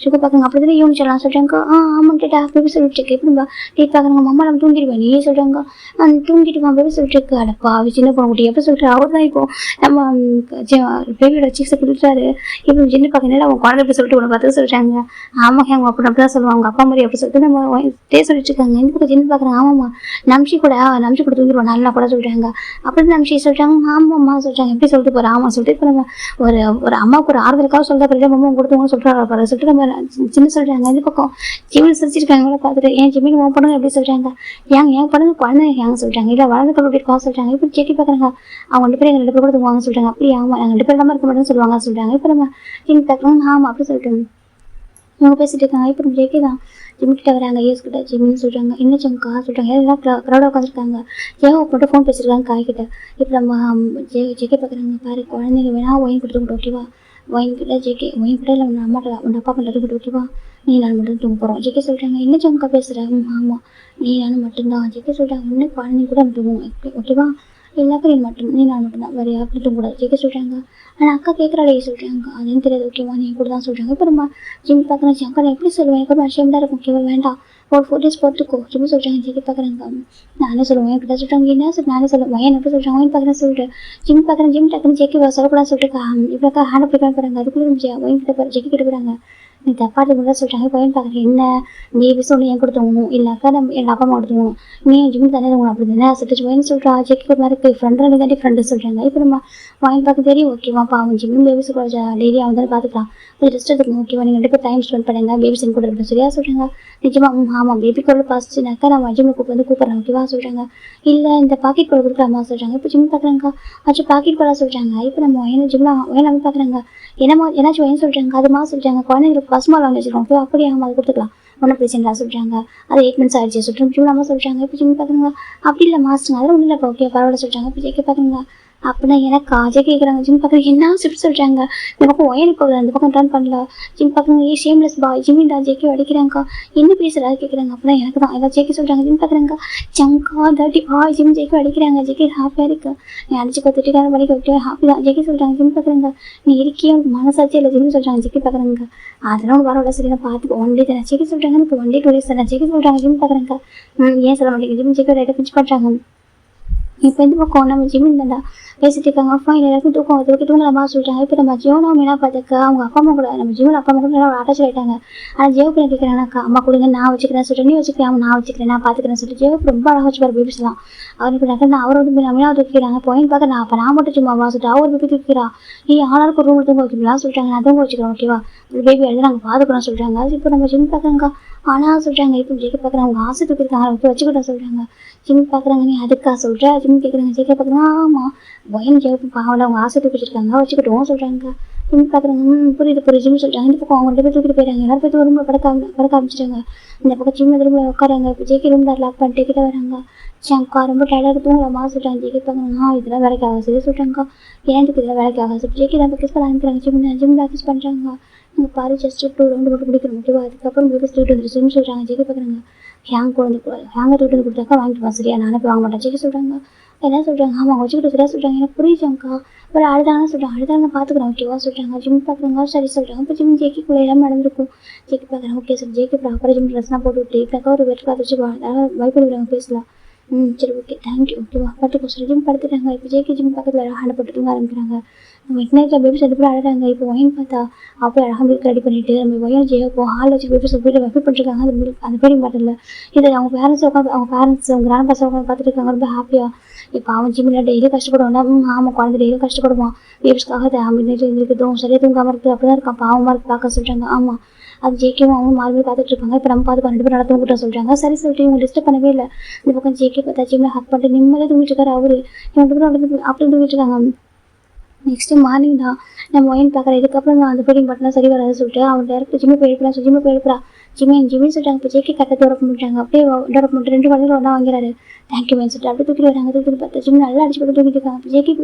சுகா பார்க்குறாங்க. அப்படி தானே யூனி சொல்லலாம் சொல்கிறாங்க. ஆமாம் டேட்டா பேபி சொல்லிட்டு எப்படி நம்ம டே பார்க்குறாங்க. அம்மா நம்ம தூங்கிடுவேன் நீ சொல்கிறாங்க. தூங்கிடுவான் பேபி சொல்லிட்டு இருக்கு. அடப்பா சின்ன பொண்ணு குட்டி எப்படி சொல்லிட்டு அவர் தான் இப்போ நம்ம பேபியோட சீக்ஸை கொடுத்துட்டாரு. இப்போ சின்ன பார்க்கறதுனால அவங்க குழந்தை எப்படி சொல்லிட்டு உங்களை பார்த்து சொல்கிறாங்க. ஆமாம் அவங்க அப்படி தான் சொல்லுவாங்க அவங்க அப்பா மாதிரி எப்படி சொல்லிட்டு நம்ம டே சொல்லிட்டு இருக்காங்க. இந்த பக்கம் சின்ன பார்க்குறாங்க. ஆமாம்மா நம்ஷி கூட தூங்கிடுவோம் நல்லா கூட சொல்கிறாங்க. அப்படி நம்ஷி சொல்கிறாங்க. ஆமாம்மா சொல்கிறாங்க. எப்படி சொல்லிட்டு போகிறேன் ஆமாம் சொல்லிட்டு இப்போ நம்ம ஒரு அம்மாவுக்கு ஒரு ஆறுதலுக்காக சொல்கிறா பிறகு அம்மா கொடுத்தவங்க சொல்கிறாரு சொல்லிட்டு நம்ம சின்ன சொல்கிறாங்க. இந்த பக்கம் ஜிமின் சிரிச்சிருக்காங்க பார்த்துட்டு ஏன் ஜிமின் உன் பொண்ணுங்க எப்படி சொல்கிறாங்க. என் பொண்ணுங்க குழந்தை ஏங்க சொல்கிறாங்க. இல்லை வளர்ந்து எப்படி இருக்கா சொல்கிறாங்க. இப்போ செடி பார்க்குறாங்க. அவங்க 2 பேரும் எங்கள் 2 பேர் கூட தூங்குவாங்க சொல்கிறாங்க. அப்படி ஆமாம் நாங்கள் 2 பேர் இல்லாமல் இருக்க மாட்டேன்னு சொல்லுவாங்க சொல்கிறாங்க. இப்போ நம்ம ஜிம் பார்க்குறாங்க. ஆமாம் அப்படி சொல்லிட்டு இவங்க பேசிட்டு இருக்காங்க. இப்போ நம்ம ஜெக்கி தான் ஜிம் கிட்ட வராங்க. ஏஸ் கிட்ட ஜிம்னு சொல்கிறாங்க. என்ன ஜம்கா சொல்கிறாங்க. எல்லாம் க்ரௌடாக உட்காந்துருக்காங்க. ஜெயோ மட்டும் ஃபோன் பேசியிருக்காங்க காய்கிட்ட. இப்போ நம்ம ஜெக்கி பார்க்குறாங்க. பாரு குழந்தைங்க வேணா ஒயின் கொடுத்து ஓகேவா, ஒயின் கிட்ட ஜெக்கி ஒயின் கிட்ட இல்லை உன் அம்மாட்ட உன் அப்பா பண்ணுறது கொடுத்து ஓகேவா, நீ நான் மட்டும் தூங்க போகிறோம். ஜெக்கி சொல்கிறாங்க. என்ன ஜம்கா பேசுகிறேன். ஆமாம் நீ நானும் மட்டும்தான். ஜெக்கி சொல்கிறாங்க. இன்னும் குழந்தைங்க கூட நம்ம தூங்குவோம் ஓகேவா, எல்லாருக்கும் நீ நான் மட்டும்தான் வேறு யாருக்கும் தூங்கக்கூடாது. ஜெக்கி சொல்கிறாங்க. ஆனால் அக்கா கேட்குறாளே சொல்கிறாங்க. அதுன்னு தெரியாது ஓகேவா நீ கூட தான் சொல்கிறாங்க. இப்போ நம்ம ஜிம் பார்க்குறேன். அக்கா நான் எப்படி சொல்லுவேன் எனக்கு ஒரு விஷயம் தான் இருக்கும் ஓகேவா வேண்டாம் ஒரு 4 days பொறுத்துக்கோ ஜிம் சொல்கிறாங்க. ஜெக்கி பார்க்குறாங்க. நானே சொல்லுவேன் என்கிட்ட சொல்கிறாங்க. என்ன சார் நானே சொல்லுவேன் என்ன எப்படி சொல்கிறாங்க ஒயின் பார்க்குறேன் சொல்லிட்டு ஜிம் பார்க்குறேன். ஜிம் டக்குன்னு ஜெக்கி சொல்லக்கூடாது சொல்லிட்டு இப்போக்கா ஹேண்ட் அப் போகிறாங்க. அதுக்குள்ளே நம்ம ஒயின் கிட்ட ஜெக்கி கிட்ட போகிறாங்க. நீ தப்பாக கூட சொல்கிறாங்க. இப்போ ஒயின் பார்க்குறேன். என்ன நீ சொல்லி என் கொடுத்தவங்க இல்லைக்கா நம்ம எங்கள் அப்பா அம்மா கொடுத்துவோம் நீ ஜிம் தானே அப்படி தானே சொல்லிட்டு ஒயின் சொல்கிறா. ஜெக்கி ஒரு மாதிரி ஃப்ரெண்டு நீ தாண்டி ஃப்ரெண்டு சொல்கிறாங்க. இப்போ நம்ம ஒயின் பார்க்க தெரியும் ஓகேவா பாவம் ஜிம் பேபிஸ் கூட டெய்லி அவன் தானே பார்த்துக்கலாம் கொஞ்சம் ரெஸ்ட் எடுத்துக்கணும் ஓகேவா நீங்கள் 2 பேர் டைம் ஸ்பெண்ட் பண்ணுங்க பேபிஸ் கூட இருக்கணும் சரியா சொல்கிறாங்க. நிஜமாக ஆமாம் பேபி கூட பாசிச்சுனாக்கா நம்ம ஜிம்மில் கூப்பிட்றேன் ஓகேவா சொல்கிறாங்க. இல்லை இந்த பாக்கெட் கூட கொடுக்கலாமா சொல்கிறாங்க. இப்போ ஜிம் பார்க்குறாங்க. ஆச்சு பாக்கெட் கூட சொல்கிறாங்க. இப்போ நம்ம ஒயின் ஜிம்லாம் ஒயின் அவங்க பார்க்குறாங்க. என்னம்மா என்னாச்சும் ஒயின் சொல்கிறாங்க. அதுமா சொல்கிறாங்க குழந்தைங்களுக்கு பசுமால் வாங்கி வச்சுருக்கோம் ஓகே அப்படியே ஆமாம் அது கொடுத்துக்கலாம் ஒன்றும் பிரச்சனை சொல்கிறாங்க. அது 8 months ஆகிடுச்சு சொல்லிட்டு ஜிம் அம்மா சொல்கிறாங்க. இப்போ ஜிம் பார்க்குறாங்க. அப்படி இல்லை மாஸ்டருங்க அதெல்லாம் ஒன்றும் இல்லை ஓகே பரவாயில்ல சொல்கிறாங்க. இப்போ ஜெக்கி பார்க்குறாங்க. அப்படின்னா எனக்கா ஜெய் கேட்குறாங்க. ஜிம் பார்க்குறது என்ன ஷிஃப்ட் சொல்கிறாங்க. இந்த பக்கம் ஒயர் போகுது, அந்த பக்கம் டர்ன் பண்ணல. ஜிம் பார்க்குறாங்க. ஏ ஷேம்லெஸ் பாய் ஜிம்மின்டா ஜெய்க்கு அடிக்கிறாங்க. என்ன பேசுகிறாரு கேட்குறாங்க. அப்படின்னா எனக்கு தான் ஏதாவது ஜெய்க்கு சொல்கிறாங்க. ஜிம் பார்க்குறாங்க. சங்கா தட்டி பாய் ஜிம் ஜெய்க்கு அடிக்கிறாங்க. ஜெய்க்கு ஹாப்பியாக இருக்கு. நீ அடிச்சு பார்த்துட்டு படிக்க விட்டு ஹாப்பி தான் ஜெய்க்கு சொல்கிறாங்க. ஜிம் பார்க்குறாங்க. நீ இருக்கியே உனக்கு மனசாச்சே இல்லை ஜிம் சொல்கிறாங்க. ஜெய்க்கு பார்க்குறாங்க. அதெல்லாம் ஒரு வாரம் சரி நான் பார்த்துக்கோ ஒன் டே தானே ஜெய்க்கு சொல்கிறாங்க. எனக்கு ஒன் டே 2 days தானே ஜெய்க்கு சொல்கிறாங்க. ஜிம் பார்க்குறாங்க. ஏன் சொல்ல மாட்டேங்குது ஜிம் ஜெய்க்கு ரைட்டை பிடிச்சி பண்ணுறாங்க. இப்போ இந்த பக்கம் நம்ம ஜிம்மின் தாண்டா பேசிட்டு இருக்காங்க. ஃபைன் எல்லாருக்கும் தூக்கம் வந்து தூங்கலாமா சொல்லிட்டாங்க. இப்போ நம்ம ஜியோனா மீனா பார்த்துக்க அவங்க அப்பா அம்மா கூட நம்ம ஜிம்மில் அப்பா அம்மா கூட நல்லா அட்டாச் ஆகிட்டாங்க. ஆனால் ஜியோக்கு என்ன கேட்குறாங்கக்கா அம்மா கொடுங்க நான் வச்சுக்கிறேன் சொல்லிட்டு நீ வச்சுக்கிறேன் நான் வச்சுக்கிறேன் நான் பார்த்துக்கிறேன் சொல்லிட்டு ஜியோக்கு ரொம்ப அழகாக வச்சுப்பார் பேபிஸ்லாம். அவருக்கு நான் அவர் வந்து மீனா தூக்கிறாங்க. பாயிண்ட் பார்க்க நான் அப்போ நான் மட்டும் சும்மாவா சொல்லிட்டு அவர் பேபி தூக்கிறா. நீ ஆளாருக்கு ரூம் தூங்க வைக்கலாம் சொல்லிட்டாங்க. நான் தூங்க வச்சுக்கிறேன் ஓகேவா பேபி எழுதி நாங்கள் பார்த்துக்கிறோம் சொல்கிறாங்க. இப்போ நம்ம ஜிம் பார்க்குறாங்க. ஆனால் சொல்கிறாங்க இப்போ ஜெயிக்க பார்க்குறாங்க அவங்க ஆசை தூக்கிருக்காங்க அவங்க வச்சுக்கிட்டோம் சொல்கிறாங்க. ஜிம் பார்க்குறாங்க. நீ அதுக்கா சொல்கிற ஜிம் கேட்குறாங்க. ஜெயிக்க பார்க்குறாங்க. ஆமாம் ஒயன் ஜெயிப்பு பாவல அவங்க ஆசை தூக்கி வச்சிருக்காங்க வச்சுக்கிட்டோம் சொல்கிறாங்க. ஜிம் பார்க்குறாங்க. புரியுது ஜிம் சொல்கிறாங்க. இந்த பக்கம் அவங்க 2 பேர் தூக்கிட்டு போயிட்டாங்க. எல்லாரும் போய் ரூமில் படக்க ஆரம்பிச்சிட்டாங்க. இந்த பக்கம் ஜிம் ரூமில் உட்காராங்க. இப்போ ஜெயிக்க ரூமில் லாக் பண்ணிட்டு கிட்ட வராங்க. சங்கா ரொம்ப டயர்டாக தூங்கலாமா சொல்லிட்டாங்க. ஜெயிக்க பார்க்குறாங்க. இதெல்லாம் வேலைக்கு ஆகாது சரி சொல்கிறாங்க. ஏன்ட்டு இதெல்லாம் வேலைக்கு ஆகாது சொல்லி ஜெயிக்க தான் கிஸ் பண்ண ஆரம்பிக்கிறாங்க. ஜிம்மில் கிஸ் பண்ணுறாங்க. நீங்கள் பாரு ஜஸ்ட் 2 ரவுண்டு மட்டும் பிடிக்கணும் ஓகேவா. அதுக்கப்புறம் பேபி தூக்கிட்டு வந்துட்டு ஜிம் சொல்கிறாங்க. ஜெயிக்க பார்க்குறாங்க. ஹேங்கை தூக்கிட்டு வந்து கொடுத்தாக்கா வாங்கிட்டு வா சரியா நானே போய் வாங்க மாட்டேன் ஜெயிக்க சொல்கிறாங்க. என்ன சொல்கிறாங்க. ஆமாம் வச்சுக்கிட்டு சரியா சொல்கிறாங்க. எனக்கு புரியுதாங்க்கா ஒரு அழுதாங்கன்னு சொல்கிறாங்க. அழுதாங்க பார்த்துக்குறேன் ஓகேவா சொல்கிறாங்க. ஜிம் பார்க்குறாங்க. சரி சொல்கிறாங்க. இப்போ ஜிம் ஜெய்க்குள்ளே எல்லாம் நடந்திருக்கும். ஜெய்க்கு பார்க்குறாங்க. ஓகே சார் ஜெய்க்கு ப்ராப்பராக ஜிம் ட்ரெஸ்லாம் போட்டு விட்டு இப்போக்கா ஒரு வெட் காத்து வச்சு பயப்படுறாங்க பேசலாம். சரி ஓகே தேங்க்யூ ஓகேவா பட்டுக்கோ சொல்லி ஜிம் படுத்துட்டாங்க. இப்போ ஜெய்க்கு ஜிம் பக்கத்தில் ஹேண்ட் போட்டு தூங்க ஆரம்பிக்கிறாங்க. நம்ம இன்டர்நெட்டில் பேபிஸ் 2 பேரும் அழகாங்க. இப்போ ஒயின் பார்த்தா அப்படியே அழகாக மில்க் ரெடி பண்ணிட்டு நம்ம ஒயின் ஜெயோ இப்போ ஹாலில் வச்சு பேபிஸ் வீட்டில் வெஃபிட் பண்ணிருக்காங்க. அந்த மில்க் அந்த ஃபீடிங் பாட்டில் இது அவங்க பேரண்ட்ஸ் உட்காந்து அவங்க பேரண்ட்ஸ் அவங்க கிராண்ட் பேரண்ட்ஸ் உட்காந்து பார்த்துட்டு இருக்காங்க ரொம்ப ஹாப்பியாக. இப்போ அவன் ஜிம்மில் டெய்லி கஷ்டப்படுவான். ஆமாம் குழந்தை டெய்லி கஷ்டப்படுவான் பேபிஸ்க்காக மின்னேட்டு இருக்குதும் சரியாக தூங்காமல் இருக்குது அப்படி தான் இருக்கான் பாவமாக இருக்குது பார்க்க சொல்கிறாங்க. ஆமாம் அது ஜேகேவும் அவங்களும் மாறி பார்த்துட்டு இருப்பாங்க. இப்போ நம்ம பார்த்து 2 பேரும் நல்லா தூங்கிட்டோம் சொல்கிறாங்க. சரி சொல்லிட்டு இவங்க டிஸ்டர்ப் பண்ணவே இல்லை. இந்த பக்கம் ஜேகே பார்த்தா ஜிம்மில் ஹக் பண்ணிட்டு நிம்மதியாக தூங்கிட்டு இருக்காரு. அவரு 2 பேரும் அப்படி தூங்கிட்டு இருக்காங்க. நெக்ஸ்ட்டு மார்னிங் தான் நம்ம ஒயின் பார்க்குறேன். இதுக்கப்புறம் நான் அந்த ஃபீடிங் பட்டனா சரி வராது சொல்லிட்டு அவன் டேரக்ட் ஜிம்மை போய் எழுப்புறா ஜிம்மை போய் எழுப்புறா ஜிம்மின்னு சொல்லிட்டாங்க. இப்போ ஜேகே கரெக்டாக டெவலப் பண்ணிட்டாங்க. அப்படியே டெவலப் பண்ணிட்டு 2 குழந்தைகள் ஒன்றா வாங்கிறாரு. தேங்க்யூ மேன் சொல்லிட்டு அப்படியே தூக்கிட்டு வராங்க. தூக்கிட்டு பார்த்தா ஜிம் நல்லா அடிச்சு போட்டு தூக்கிட்டு இருக்காங்க. ஜேகே